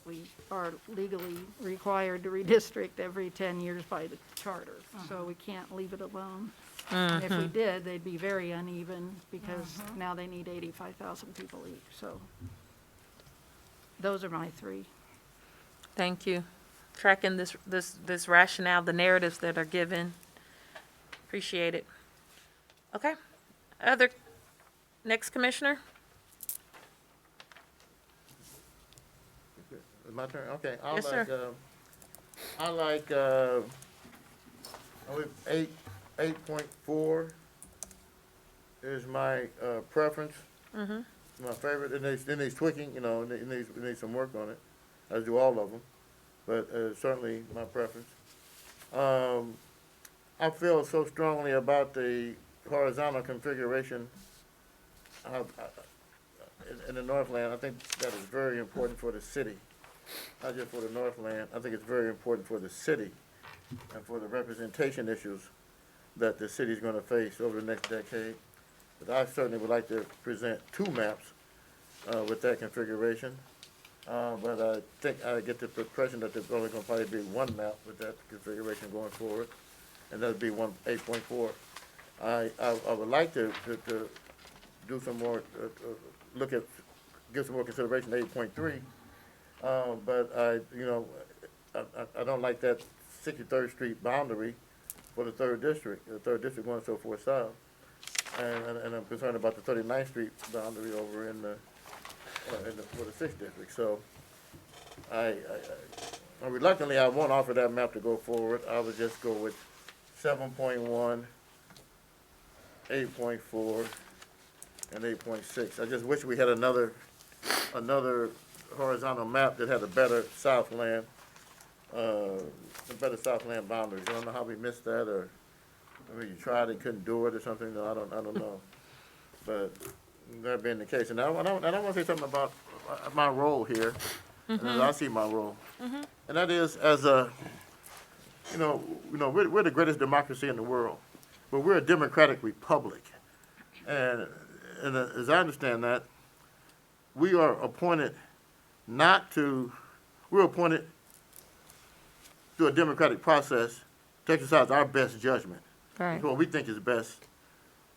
we are legally required to redistrict every 10 years by the charter, so we can't leave it alone. And if we did, they'd be very uneven, because now they need 85,000 people each, so. Those are my three. Thank you. Tracking this rationale, the narratives that are given. Appreciate it. Okay. Next commissioner? My turn, okay. Yes, sir. I like, 8.4 is my, preference. My favorite, it needs tweaking, it needs some work on it, as do all of them, but, certainly my preference. I feel so strongly about the horizontal configuration in the Northland. I think that is very important for the city. Not just for the Northland, I think it's very important for the city and for the representation issues that the city's gonna face over the next decade. But I certainly would like to present 2 maps, with that configuration. But I think I get the impression that there's only gonna probably be 1 map with that configuration going forward, and that'd be 8.4. I would like to do some more, give some more consideration to 8.3. But I don't like that 63rd Street boundary for the 3rd District. The 3rd District going so far south. And I'm concerned about the 39th Street boundary over for the 6th District. So reluctantly, I won't offer that map to go forward. I would just go with 7.1, 8.4, and 8.6. I just wish we had another horizontal map that had a better Southland boundaries. I don't know how we missed that, or you tried and couldn't do it or something. No, I don't know. But that being the case, and I want to say something about my role here, and as I see my role, and that is as a, we're the greatest democracy in the world, but we're a democratic republic, and as I understand that, we are appointed we're appointed through a democratic process to exercise our best judgment. Right. What we think is best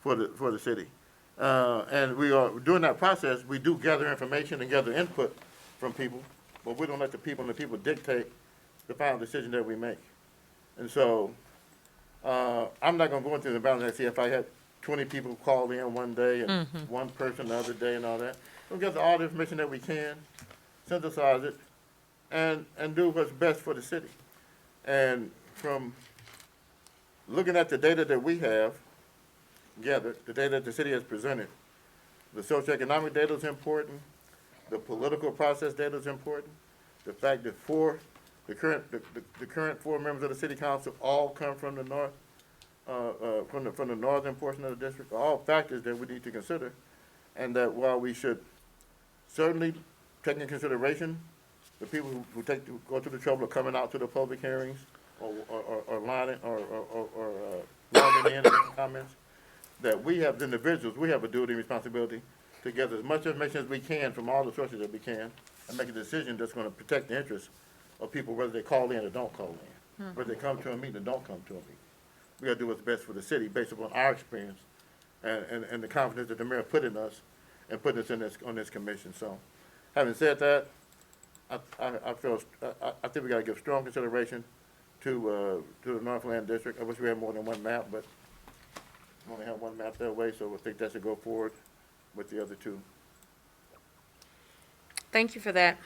for the city. And we are, during that process, we do gather information and gather input from people, but we don't let the people dictate the final decision that we make. And so, I'm not gonna go into the balance and see if I had 20 people call in one day and 1 person the other day and all that. We'll gather all the information that we can, synthesize it, and do what's best for the city. And from looking at the data that we have gathered, the data that the city has presented, the socioeconomic data is important, the political process data is important, the fact that the current 4 members of the city council all come from the north, from the northern portion of the district, are all factors that we need to consider, and that while we should certainly take into consideration the people who go through the trouble of coming out to the public hearings or logging in and making comments, that we have, the individuals, we have a duty and responsibility to gather as much information as we can from all the sources that we can and make a decision that's going to protect the interests of people, whether they call in or don't call in, whether they come to a meeting or don't come to a meeting. We got to do what's best for the city based upon our experience and the confidence that the mayor put in us and put us on this commission. So, having said that, I think we got to give strong consideration to the Northland District. I wish we had more than 1 map, but we only have 1 map that way, so I think that should go forward with the other 2. Thank you for that.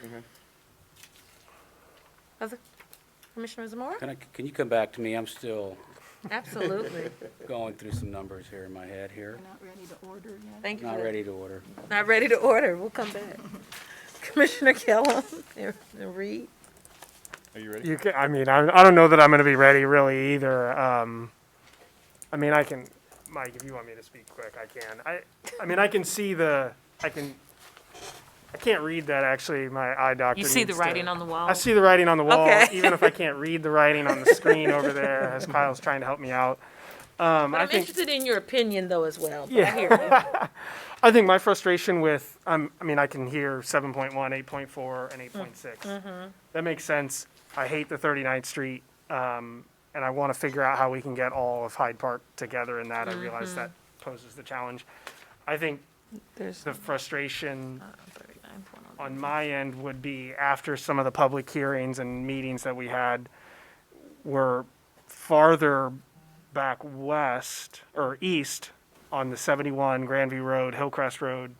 Other Commissioner Zamora? Can you come back to me? I'm still Absolutely. Going through some numbers here in my head here. We're not ready to order yet. Thank you. Not for that. ready to order. Not ready to order. We'll come back. Commissioner Kellum and Reed. Are you ready? You can, I mean, I don't know that I'm going to be ready really either. I mean, I can, Mike, if you want me to speak quick, I can. I mean, I can see I can't read that actually. My eye doctor. You see the needs writing to, on the wall? I see the writing on the wall, Okay. even if I can't read the writing on the screen over there, as Kyle's trying to help me out. But I I'm think, interested in your opinion though as well. But Yeah. I hear you. I think my frustration with, I mean, I can hear 7.1, 8.4, and 8.6. That makes sense. I hate the 39th Street, and I want to figure out how we can get all of Hyde Park together in that. I realize that poses the challenge. I think There's the frustration 39 point on my end would be after some of the public hearings and meetings that we had were farther back west or east on the 71, Grandview Road, Hillcrest Road.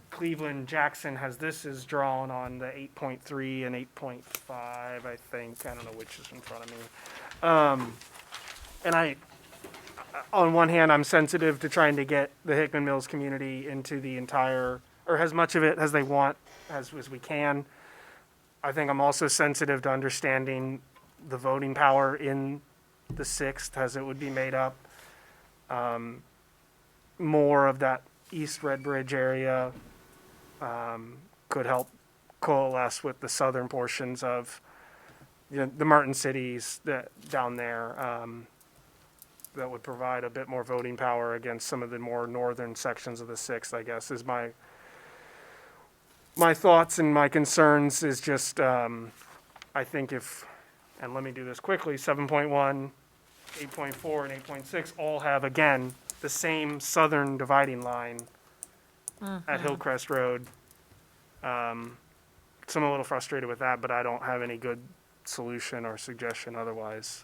Cleveland, Jackson has this is drawn on the 8.3 and 8.5, I think. I don't know which is in front of me. And on one hand, I'm sensitive to trying to get the Hickman Mills community into the entire, or as much of it as they want, as we can. I think I'm also sensitive to understanding the voting power in the 6th as it would be made up. More of that East Redbridge area could help coalesce with the southern portions of the Martin cities that down there that would provide a bit more voting power against some of the more northern sections of the 6th, I guess, is my thoughts and my concerns is just, I think if, and let me do this quickly, 7.1, 8.4, and 8.6 all have, again, the same southern dividing line at Hillcrest Road. So I'm a little frustrated with that, but I don't have any good solution or suggestion otherwise.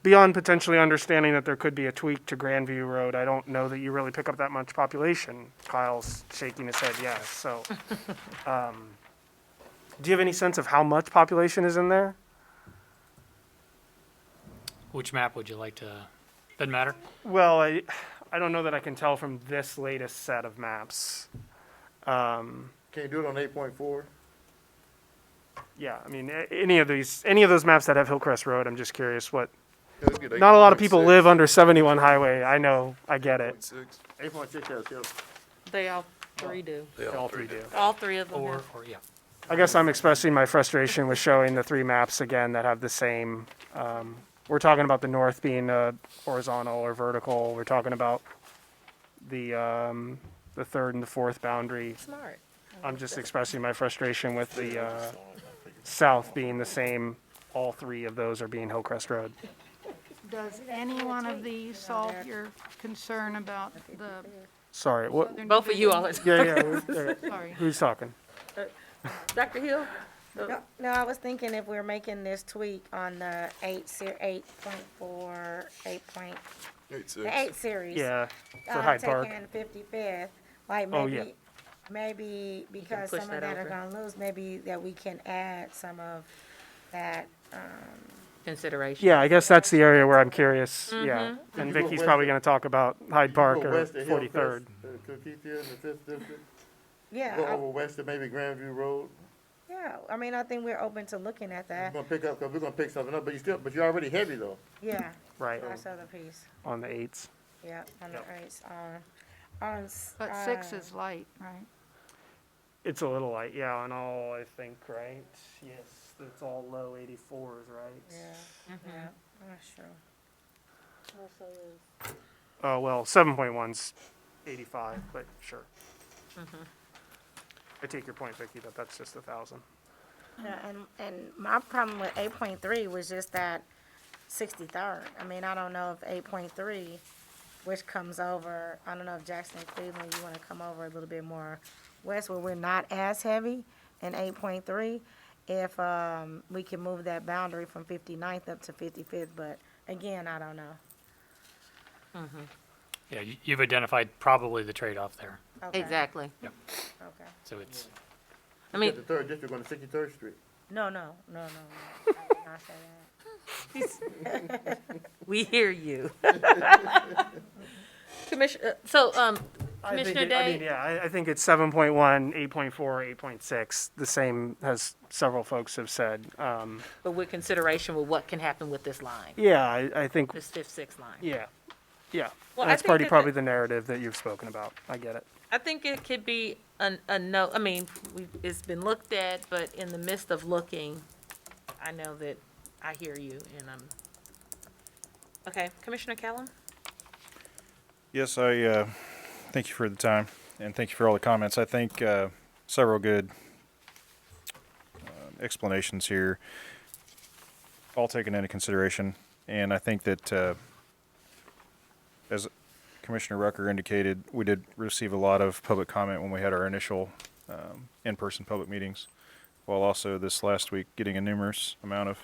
Beyond potentially understanding that there could be a tweak to Grandview Road, I don't know that you really pick up that much population. Kyle's shaking his head yes. So, do you have any sense of how much population is in there? Which map would you like to, doesn't matter? Well, I don't know that I can tell from this latest set of maps. Can you do it on 8.4? Yeah, I mean, any of those maps that have Hillcrest Road, I'm just curious what. Not a lot of people live under 71 Highway. I know, I get it. 8.6 has Hill. They all three do. They All three do. All three of them Or have. yeah. I guess I'm expressing my frustration with showing the three maps again that have the same. We're talking about the north being horizontal or vertical. We're talking about the third and the fourth boundary. Smart. I'm just expressing my frustration with the south being the same. All three of those are being Hillcrest Road. Does any one of these solve your concern about the Sorry, what? southern Both of you all are. Yeah. Sorry. Who's talking? Dr. Hill? No, I was thinking if we're making this tweak on the 8.4, 8 point, the 8 series. Yeah, for Hyde Park. Taking 55th, like Oh, yeah. maybe because push some of that that are over. gonna lose, maybe that we can add some of that, Consideration. Yeah, I guess that's the area where I'm curious. Yeah, and Vicky's probably going to talk about Hyde Park Go or west of 43rd. Hillcrest, Coquita in the 5th district. yeah, Go over west to maybe Grandview Road. yeah, I mean, I think we're open to looking at We're that, gonna pick up, cause we're gonna pick something up, but you're already heavy though. yeah, Right, that's the other piece, on the 8s. yeah, on the Yep. eights, But 6 is light, right? It's a little light, yeah, on all, I think, right? Yes, it's all low 84s, right? yeah, yeah, that's true. Oh, well, 7.1's 85, but sure. I take your point, Vicky, that that's just 1,000. Yeah, and my problem with 8.3 was just that 63rd. I mean, I don't know if 8.3, which comes over, I don't know if Jackson and Cleveland, you want to come over a little bit more west where we're not as heavy in 8.3, if we can move that boundary from 59th up to 55th, but again, I don't know. Yeah, you've identified probably the trade-off there. Okay, Exactly. okay. So it's, I mean, The 3rd district on the 63rd Street. No, no, no, no, no. I did not say that. We hear you. Commissioner, Commissioner Day? I think it's 7.1, 8.4, 8.6, the same as several folks have said. But with consideration with what can happen with this line, Yeah, I think, this fifth, sixth line. yeah. Well, I That's think that probably the narrative that you've spoken about. I get it. I think it could be a no, I mean, it's been looked at, but in the midst of looking, I know that I hear you and okay, Commissioner Callum? Yes, I thank you for the time and thank you for all the comments. I think several good explanations here, all taken into consideration. And I think that, as Commissioner Rucker indicated, we did receive a lot of public comment when we had our initial in-person public meetings, while also this last week getting a numerous amount of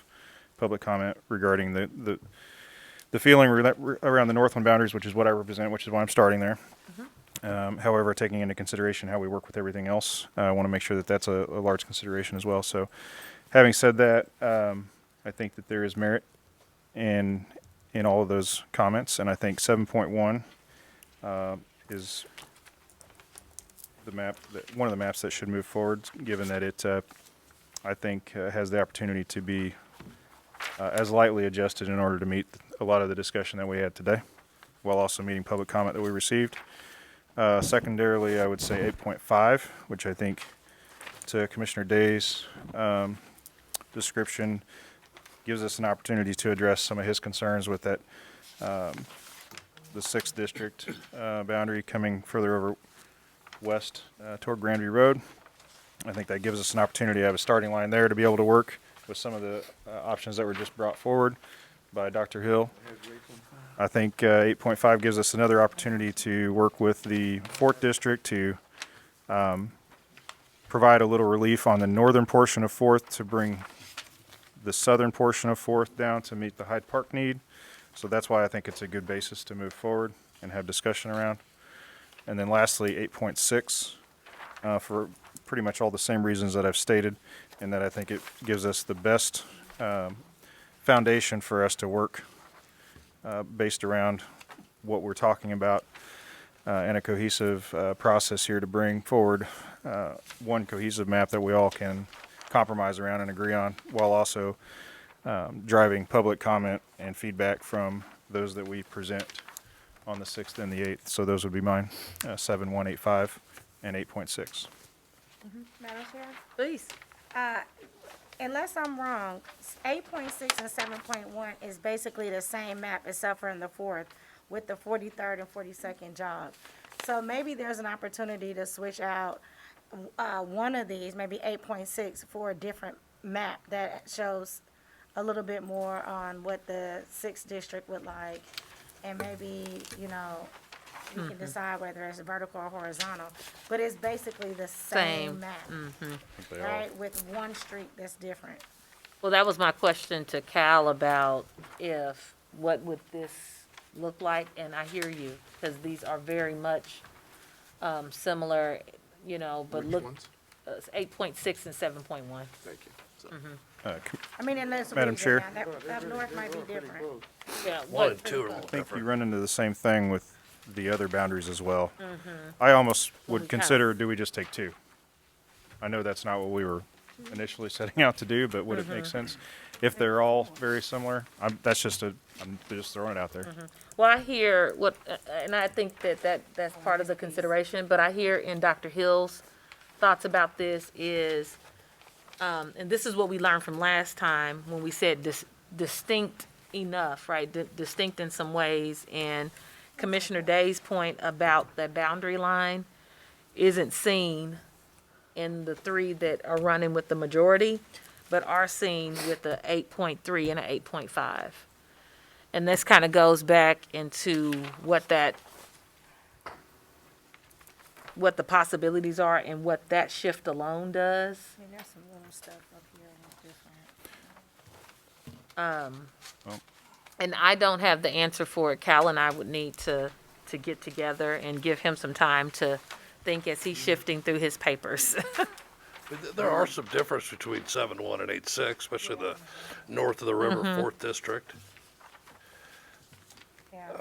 public comment regarding the feeling around the Northland boundaries, which is what I represent, which is why I'm starting there. However, taking into consideration how we work with everything else, I want to make sure that that's a large consideration as well. So, having said that, I think that there is merit in all of those comments, and I think 7.1 is the map, one of the maps that should move forward, given that it, I think, has the opportunity to be as lightly adjusted in order to meet a lot of the discussion that we had today, while also meeting public comment that we received. Secondarily, I would say 8.5, which I think, to Commissioner Day's description, gives us an opportunity to address some of his concerns with that, the 6th district boundary coming further over west toward Grandview Road. I think that gives us an opportunity to have a starting line there to be able to work with some of the options that were just brought forward by Dr. Hill. I think 8.5 gives us another opportunity to work with the 4th district to provide a little relief on the northern portion of 4th to bring the southern portion of 4th down to meet the Hyde Park need. So that's why I think it's a good basis to move forward and have discussion around. And then lastly, 8.6 for pretty much all the same reasons that I've stated, and that I think it gives us the best foundation for us to work based around what we're talking about and a cohesive process here to bring forward one cohesive map that we all can compromise around and agree on, while also driving public comment and feedback from those that we present on the 6th and the 8th. So those would be mine, 7, 1, 8, 5, and 8.6. Madam Chair? Please. Unless I'm wrong, 8.6 and 7.1 is basically the same map except for in the 4th with the 43rd and 42nd jog. So maybe there's an opportunity to switch out one of these, maybe 8.6, for a different map that shows a little bit more on what the 6th district would like. And maybe, you can decide whether it's vertical or horizontal. But it's basically the same map, right? With one street that's different. Well, that was my question to Cal about what would this look like, and I hear you, because these are very much similar, but look, 8.6 and 7.1. Thank you. So, I mean, in this Madam region, Chair. now, that up north might be different. Yeah, 1 and 2 are a I little think different. you run into the same thing with the other boundaries as well. I almost would we consider, do we just take 2? I know that's not what we were initially setting out to do, but would it make sense? If they're all very similar, I'm just throwing it out there. Well, I hear and I think that's part of the consideration, but I hear in Dr. Hill's thoughts about this is, and this is what we learned from last time when we said distinct enough, right? Distinct in some ways, and Commissioner Day's point about that boundary line isn't seen in the 3 that are running with the majority, but are seen with the 8.3 and an 8.5. And this kind of goes back into what the possibilities are and what that shift alone does. I mean, there's some little stuff up here and it's different. And I don't have the answer for it. Cal and I would need to get together and give him some time to think as he's shifting through his papers. There are some difference between 7-1 and 8-6, especially the north of the river, 4th District.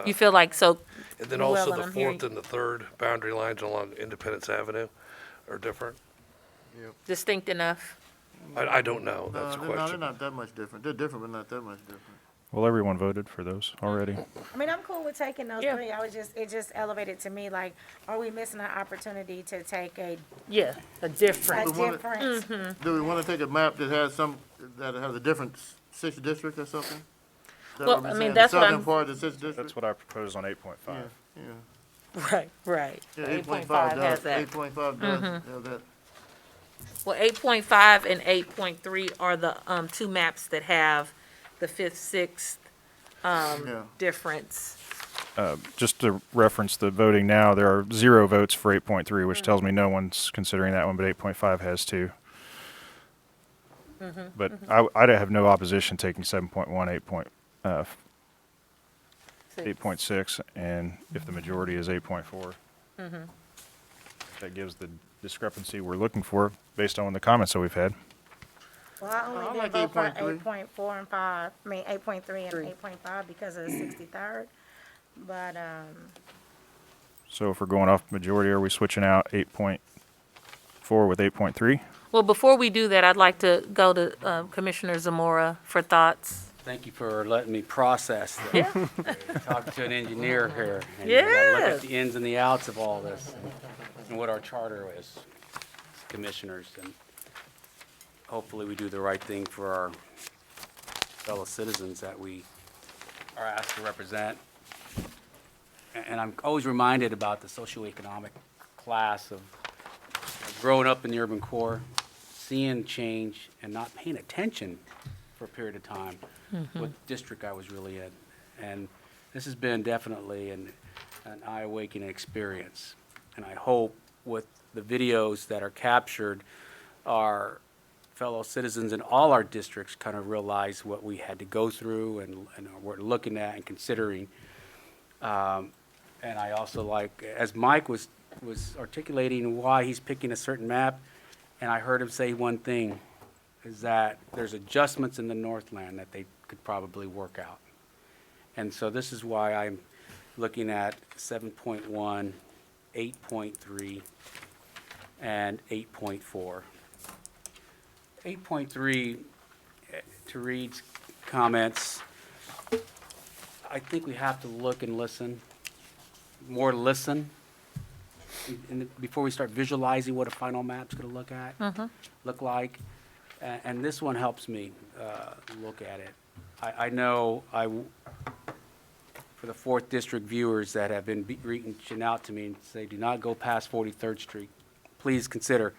You feel like, so, And then also Llewellyn, the I'm hearing 4th and the 3rd boundary lines along Independence Avenue are different. distinct enough? I don't know, that's a No, they're question. not that much different. They're different, but not that much different. Well, everyone voted for those already. I mean, I'm cool with taking those Yeah. three. It just elevated to me, like, are we missing an opportunity to take a Yeah, a different. wanna- different? Do we want to take a map that has a different sixth district or something? Is that Well, what we're I mean, saying? that's The what southern I'm- part of the sixth district? That's what I proposed on 8.5. Yeah. Right. Yeah, 8.5 has that. 8.5 does have that. Well, 8.5 and 8.3 are the, two maps that have the 5th, 6th, Yeah. difference. Just to reference the voting now, there are 0 votes for 8.3, which tells me no one's considering that one, but 8.5 has 2. But I'd have no opposition taking 7.1, 8.6, and if the majority is 8.4. That gives the discrepancy we're looking for based on the comments that we've had. Well, I only I did like vote for 8.3. 8.4 and 5, I mean, 8.3 and 8.5 because of the 63rd. But, So if we're going off majority, are we switching out 8.4 with 8.3? Well, before we do that, I'd like to go to Commissioner Zamora for thoughts. Thank you for letting me process that. Yeah. Talk to an engineer here. And you gotta look Yes. at the ins and the outs of all this and what our charter is, as commissioners. And hopefully we do the right thing for our fellow citizens that we are asked to represent. And I'm always reminded about the socioeconomic class of growing up in the urban core, seeing change and not paying attention for a period of time, what district I was really in. And this has been definitely an eye-awakening experience. And I hope with the videos that are captured, our fellow citizens in all our districts kind of realize what we had to go through and we're looking at and considering. And I also like, as Mike was articulating why he's picking a certain map, and I heard him say one thing, is that there's adjustments in the Northland that they could probably work out. And so this is why I'm looking at 7.1, 8.3, and 8.4. 8.3, to Reed's comments, I think we have to look and listen, more listen, before we start visualizing what a final map's gonna look like. And this one helps me look at it. I know for the 4th District viewers that have been reaching out to me and say, do not go past 43rd Street, please consider,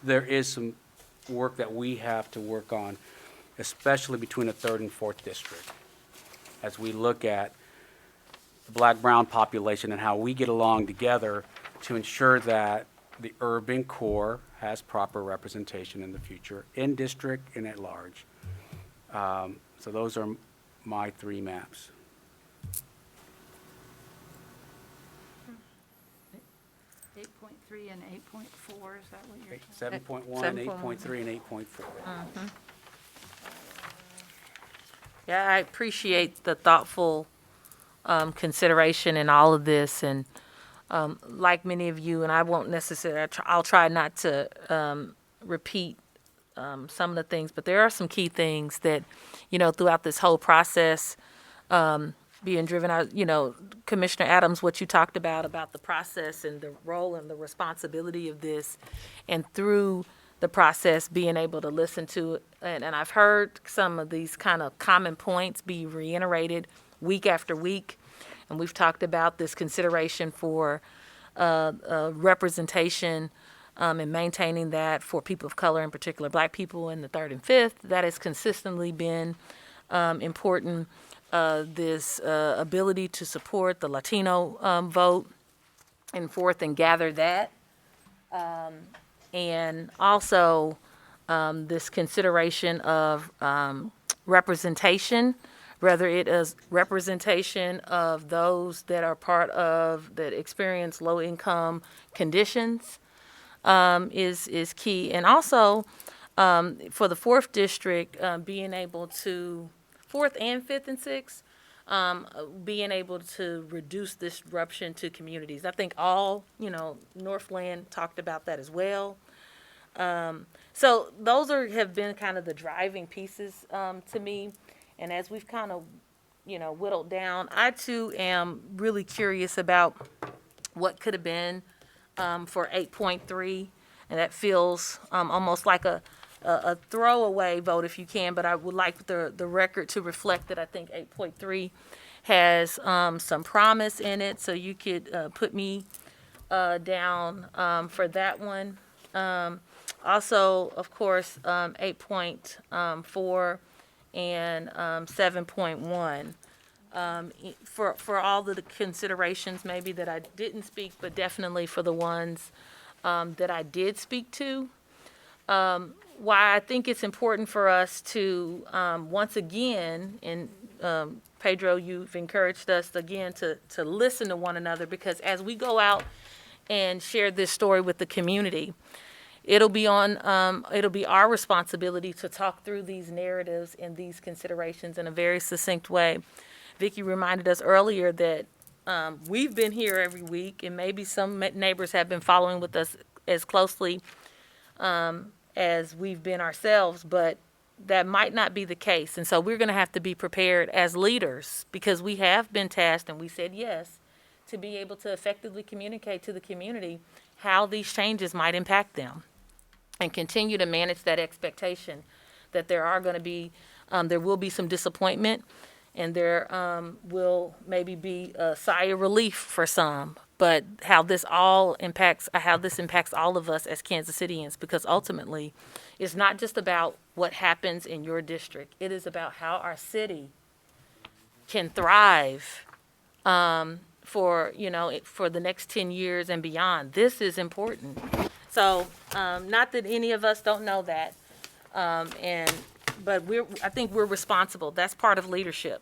there is some work that we have to work on, especially between the 3rd and 4th District, as we look at the black-brown population and how we get along together to ensure that the urban core has proper representation in the future, in district and at large. So those are my 3 maps. 8.3 and 8.4, is that what you're saying? 7.1, 8.3, and 8.4. Yeah, I appreciate the thoughtful consideration in all of this, and like many of you, and I won't necessarily, I'll try not to repeat some of the things, but there are some key things that, throughout this whole process, being driven out, Commissioner Adams, what you talked about the process and the role and the responsibility of this, and through the process, being able to listen to it. And I've heard some of these kind of common points be reiterated week after week. And we've talked about this consideration for representation and maintaining that for people of color, in particular Black people in the 3rd and 5th. That has consistently been important. This ability to support the Latino vote in 4th and gather that. And also this consideration of representation, whether it is representation of those that are part of, that experience low-income conditions, is key. And also, for the fourth district, being able to, fourth and fifth and sixth, being able to reduce disruption to communities. I think all, Northland talked about that as well. So those have been kind of the driving pieces to me. And as we've kind of, whittled down, I too am really curious about what could have been for 8.3. And that feels almost like a throwaway vote if you can, but I would like the record to reflect that I think 8.3 has some promise in it. So you could put me down for that one. Also, of course, 8.4 and 7.1. For all the considerations maybe that I didn't speak, but definitely for the ones that I did speak to. Why I think it's important for us to, once again, and Pedro, you've encouraged us again to listen to one another, because as we go out and share this story with the community, it'll be our responsibility to talk through these narratives and these considerations in a very succinct way. Vicki reminded us earlier that we've been here every week, and maybe some neighbors have been following with us as closely as we've been ourselves, but that might not be the case. And so we're going to have to be prepared as leaders, because we have been tasked, and we said yes, to be able to effectively communicate to the community how these changes might impact them, and continue to manage that expectation that there are going to be, there will be some disappointment, and there will maybe be a sigh of relief for some, but how this impacts all of us as Kansas Cityans, because ultimately it's not just about what happens in your district. It is about how our city can thrive for the next 10 years and beyond. This is important. So, not that any of us don't know that, but I think we're responsible. That's part of leadership,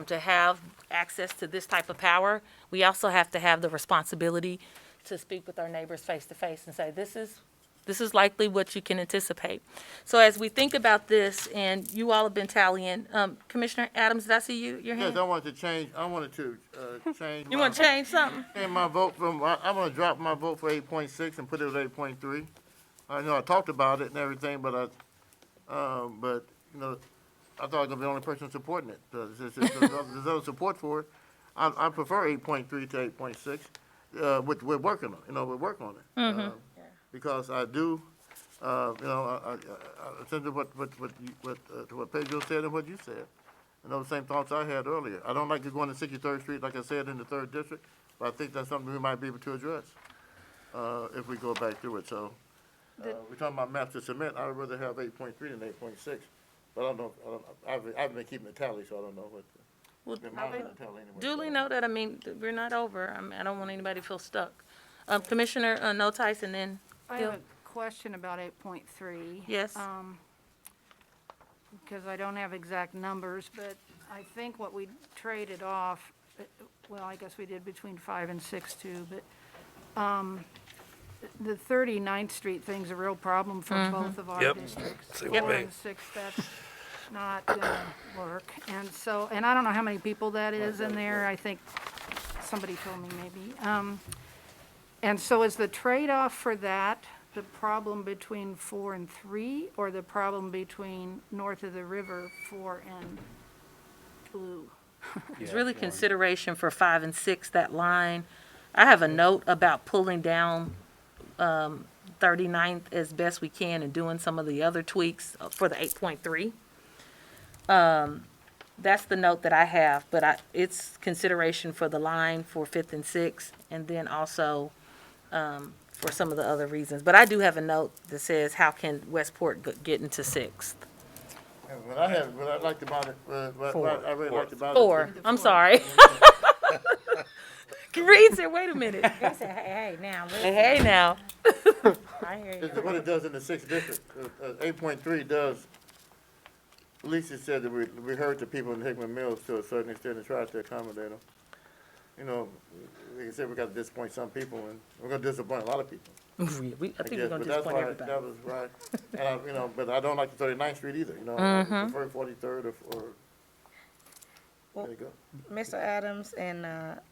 to have access to this type of power. We also have to have the responsibility to speak with our neighbors face to face and say, this is likely what you can anticipate. So as we think about this, and you all have been tallying, Commissioner Adams, did I see your hand? Yes, I wanted to change. You want to change something? And my vote I'm going to drop my vote for 8.6 and put it at 8.3. I know I talked about it and everything, but I thought I was going to be the only person supporting it. There's other support for it. I prefer 8.3 to 8.6. Which we're working on. We're working on it. Mm-hmm. Because I do, I listen to what Pedro said and what you said. The same thoughts I had earlier. I don't like to go on to 63rd Street, like I said, in the 3rd District, but I think that's something we might be able to address if we go back through it. So we're talking about maps to submit. I would rather have 8.3 than 8.6. But I don't know. I haven't been keeping the tally, so I don't know what. Well, Anyway, duly noted. I mean, we're not over. I don't want anybody to feel stuck. Commissioner Notice, and then I Bill. have a question about 8.3. Yes. Because I don't have exact numbers, but I think what we traded off, well, I guess we did between 5 and 6 too, but the 39th Street thing's a real problem for both of our Yep. districts. Same 4 with me. and 6, that's not gonna work. And so, and I don't know how many people that is in there. I think somebody told me maybe. And so is the trade-off for that the problem between 4 and 3, or the problem between north of the river, 4 and Blue? It's really consideration for 5 and 6, that line. I have a note about pulling down 39th as best we can and doing some of the other tweaks for the 8.3. That's the note that I have, but it's consideration for the line for 5th and 6th, and then also for some of the other reasons. But I do have a note that says, how can Westport get into 6th? What I liked about it, what I really liked about it. 4, I'm sorry. Reed said, wait a minute. They said, hey, now, listen, Hey, now. I hear It's you. what it does in the 6th district. 8.3 does, at least it said that we heard the people in Hickman Mills to a certain extent and tried to accommodate them. Like I said, we got to disappoint some people, and we're going to disappoint a lot of people. I think we're But gonna that's just point why, everybody. that was right. And I, but I don't like the 39th Street either, Mm-hmm. I prefer 43rd or, there you go. Mr. Adams, and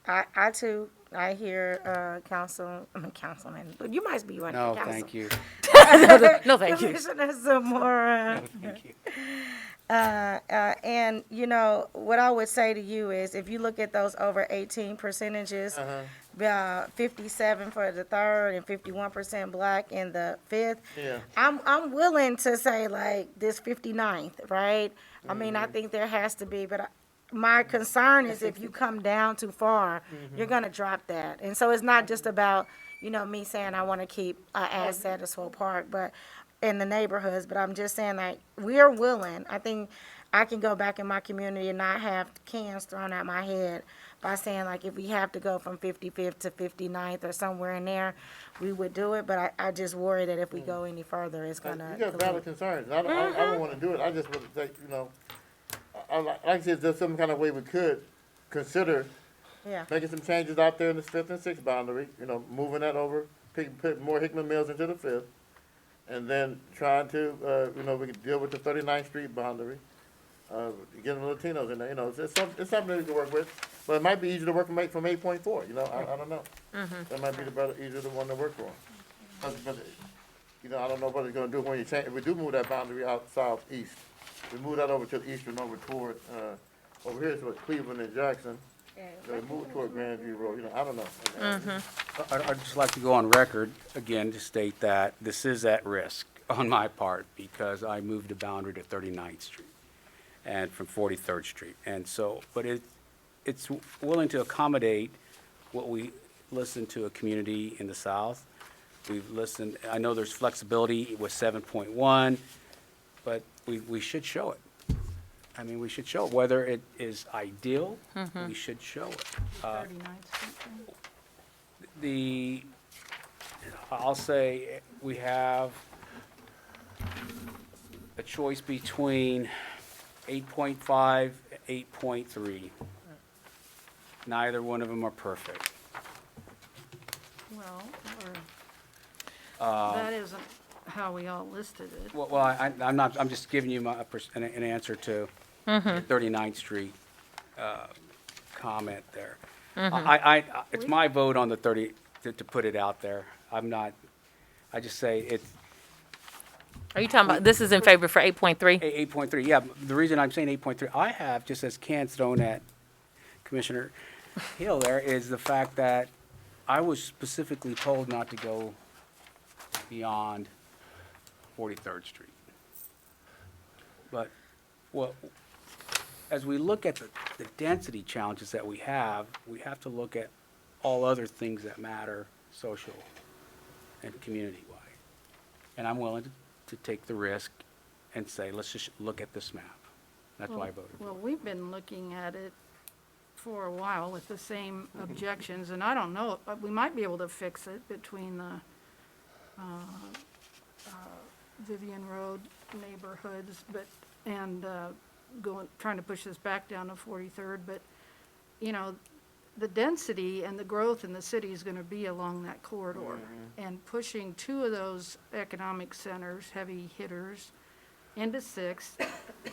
I too, I hear Councilman, but you might be running No, for council. thank you. No, thank you. Commissioner Zamora. Thank you. And what I would say to you is, if you look at those over 18 percentages, 57 for the third and 51% black in the fifth. Yeah. I'm willing to say like this 59th, right? I mean, I think there has to be, but my concern is if you come down too far, you're gonna drop that. And so it's not just about me saying I want to keep asset at Swope Park, but in the neighborhoods. But I'm just saying like we are willing. I think I can go back in my community and not have cans thrown at my head by saying like if we have to go from 55th to 59th or somewhere in there, we would do it. But I just worry that if we go any further, it's gonna. You got valid concerns. I don't want to do it. I just want to say, like I said, there's some kind of way we could consider Yeah. making some changes out there in the 5th and 6th boundary, moving that over, put more Hickman Mills into the 5th, and then trying to, we can deal with the 39th Street boundary, getting the Latinos in there, it's something that we can work with, but it might be easier to work from 8.4, I don't know. That might be easier the one to work for. But, I don't know what it's gonna do when you change, if we do move that boundary out southeast, we move that over to the eastern, over toward, over here is what Cleveland and Jackson, they move toward Grandview Road, I don't know. I'd just like to go on record again to state that this is at risk on my part because I moved the boundary to 39th Street and from 43rd Street. And so, but it's willing to accommodate what we listen to a community in the South. We've listened, I know there's flexibility with 7.1, but we should show it. I mean, we should show it. Whether it is ideal, we should show it. 39th Street. I'll say we have a choice between 8.5 and 8.3. Neither one of them are perfect. Well, that isn't how we all listed it. Well, I'm just giving you an answer to the 39th Street comment there. It's my vote on the 30, to put it out there. I just say it's. Are you talking about, this is in favor for 8.3? 8.3, yeah. The reason I'm saying 8.3, I have, just as cans thrown at Commissioner Hill there, is the fact that I was specifically told not to go beyond 43rd Street. But, as we look at the density challenges that we have to look at all other things that matter, social and community-wide. And I'm willing to take the risk and say, let's just look at this map. That's why I voted for it. Well, we've been looking at it for a while with the same objections, and I don't know, we might be able to fix it between the Vivian Road neighborhoods, trying to push this back down to 43rd, but, the density and the growth in the city is gonna be along that corridor. And pushing two of those economic centers, heavy hitters, into 6th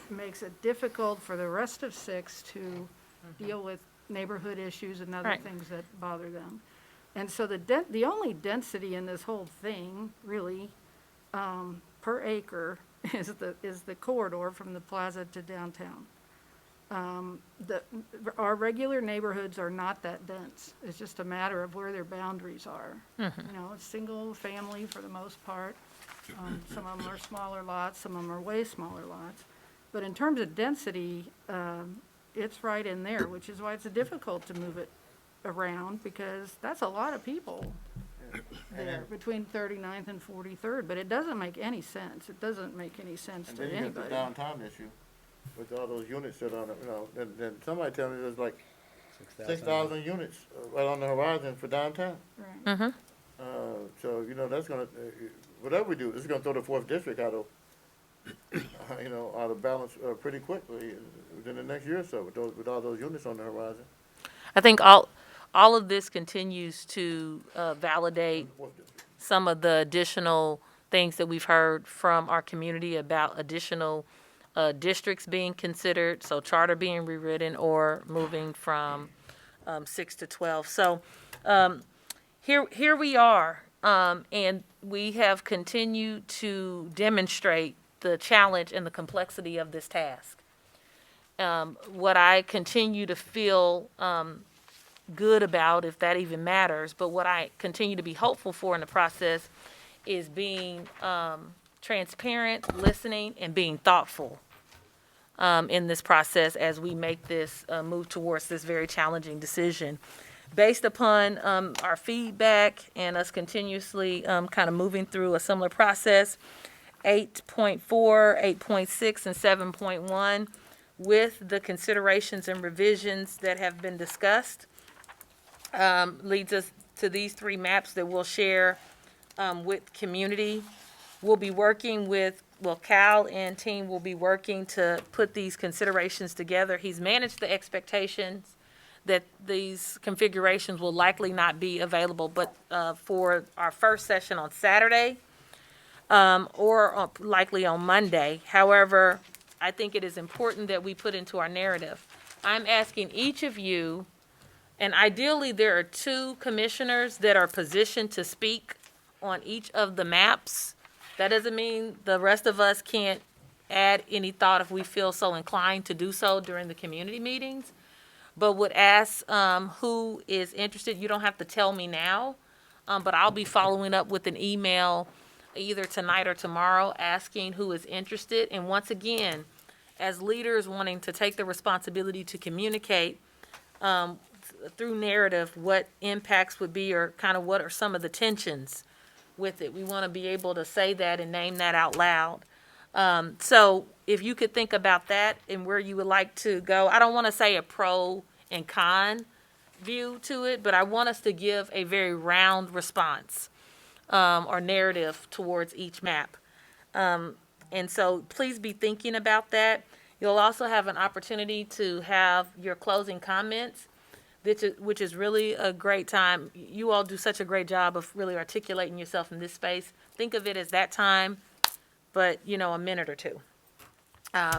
makes it difficult for the rest of 6th to deal with neighborhood issues and other Right. things that bother them. And so the only density in this whole thing, really, per acre, is the corridor from the plaza to downtown. Our regular neighborhoods are not that dense. It's just a matter of where their boundaries are. It's single family for the most part. Some of them are smaller lots, some of them are way smaller lots. But in terms of density, it's right in there, which is why it's difficult to move it around, because that's a lot of people there between 39th and 43rd, but it doesn't make any sense. It doesn't make any sense And to then you get the anybody. downtown issue with all those units that are, then somebody tell me there's like 6,000 units right on the horizon for downtown. Right. So, that's gonna, whatever we do, it's gonna throw the 4th district out of, out of balance pretty quickly within the next year or so with all those units on the horizon. I think all of this continues to validate 4th district. some of the additional things that we've heard from our community about additional districts being considered, so charter being rewritten or moving from 6 to 12. So here we are, and we have continued to demonstrate the challenge and the complexity of this task. What I continue to feel good about, if that even matters, but what I continue to be hopeful for in the process is being transparent, listening, and being thoughtful in this process as we make this move towards this very challenging decision. Based upon our feedback and us continuously kind of moving through a similar process, 8.4, 8.6, and 7.1, with the considerations and revisions that have been discussed, leads us to these three maps that we'll share with community. We'll be working with, Cal and team will be working to put these considerations together. He's managed the expectations that these configurations will likely not be available, but for our first session on Saturday or likely on Monday. However, I think it is important that we put into our narrative. I'm asking each of you, and ideally there are 2 commissioners that are positioned to speak on each of the maps. That doesn't mean the rest of us can't add any thought if we feel so inclined to do so during the community meetings. But would ask who is interested. You don't have to tell me now, but I'll be following up with an email either tonight or tomorrow asking who is interested. And once again, as leaders wanting to take the responsibility to communicate through narrative what impacts would be or kind of what are some of the tensions with it. We want to be able to say that and name that out loud. So if you could think about that and where you would like to go, I don't want to say a pro and con view to it, but I want us to give a very round response or narrative towards each map. And so please be thinking about that. You'll also have an opportunity to have your closing comments, which is really a great time. You all do such a great job of really articulating yourself in this space. Think of it as that time, but, a minute or 2.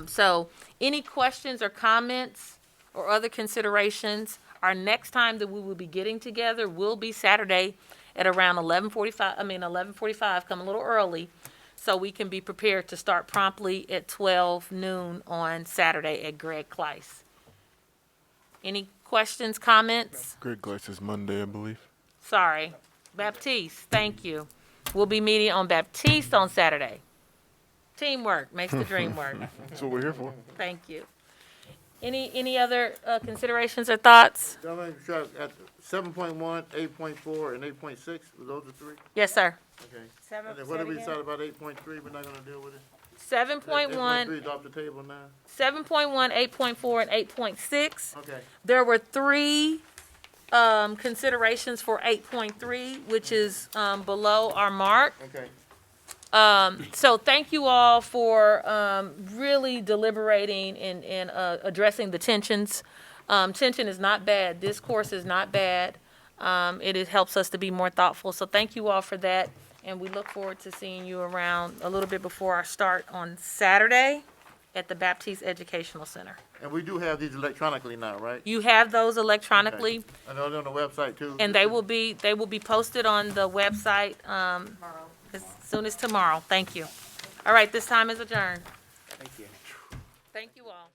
So any questions or comments or other considerations? Our next time that we will be getting together will be Saturday at around 11:45, come a little early, so we can be prepared to start promptly at 12 noon on Saturday at Greg Kleiss. Any questions, comments? Greg Gleiss is Monday, I believe. Sorry. Baptiste, thank you. We'll be meeting on Baptiste on Saturday. Teamwork makes the dream work. That's what we're here for. Thank you. Any other considerations or thoughts? Gentlemen, at 7.1, 8.4, and 8.6, were those the 3? Yes, sir. Okay. Seven, And then say what it did we again? decide about 8.3? We're not gonna deal with it? 7.1, 8.3 is off the table now? 7.1, 8.4, and 8.6. Okay. There were 3 considerations for 8.3, which is below our mark. Okay. So thank you all for really deliberating and addressing the tensions. Tension is not bad. Discourse is not bad. It helps us to be more thoughtful. So thank you all for that. And we look forward to seeing you around a little bit before our start on Saturday at the Baptiste Educational Center. And we do have these electronically now, right? You have those electronically, I know they're on the website too. and they will be posted on the website as soon as tomorrow. Thank you. All right, this time is adjourned. Thank you. Thank you all.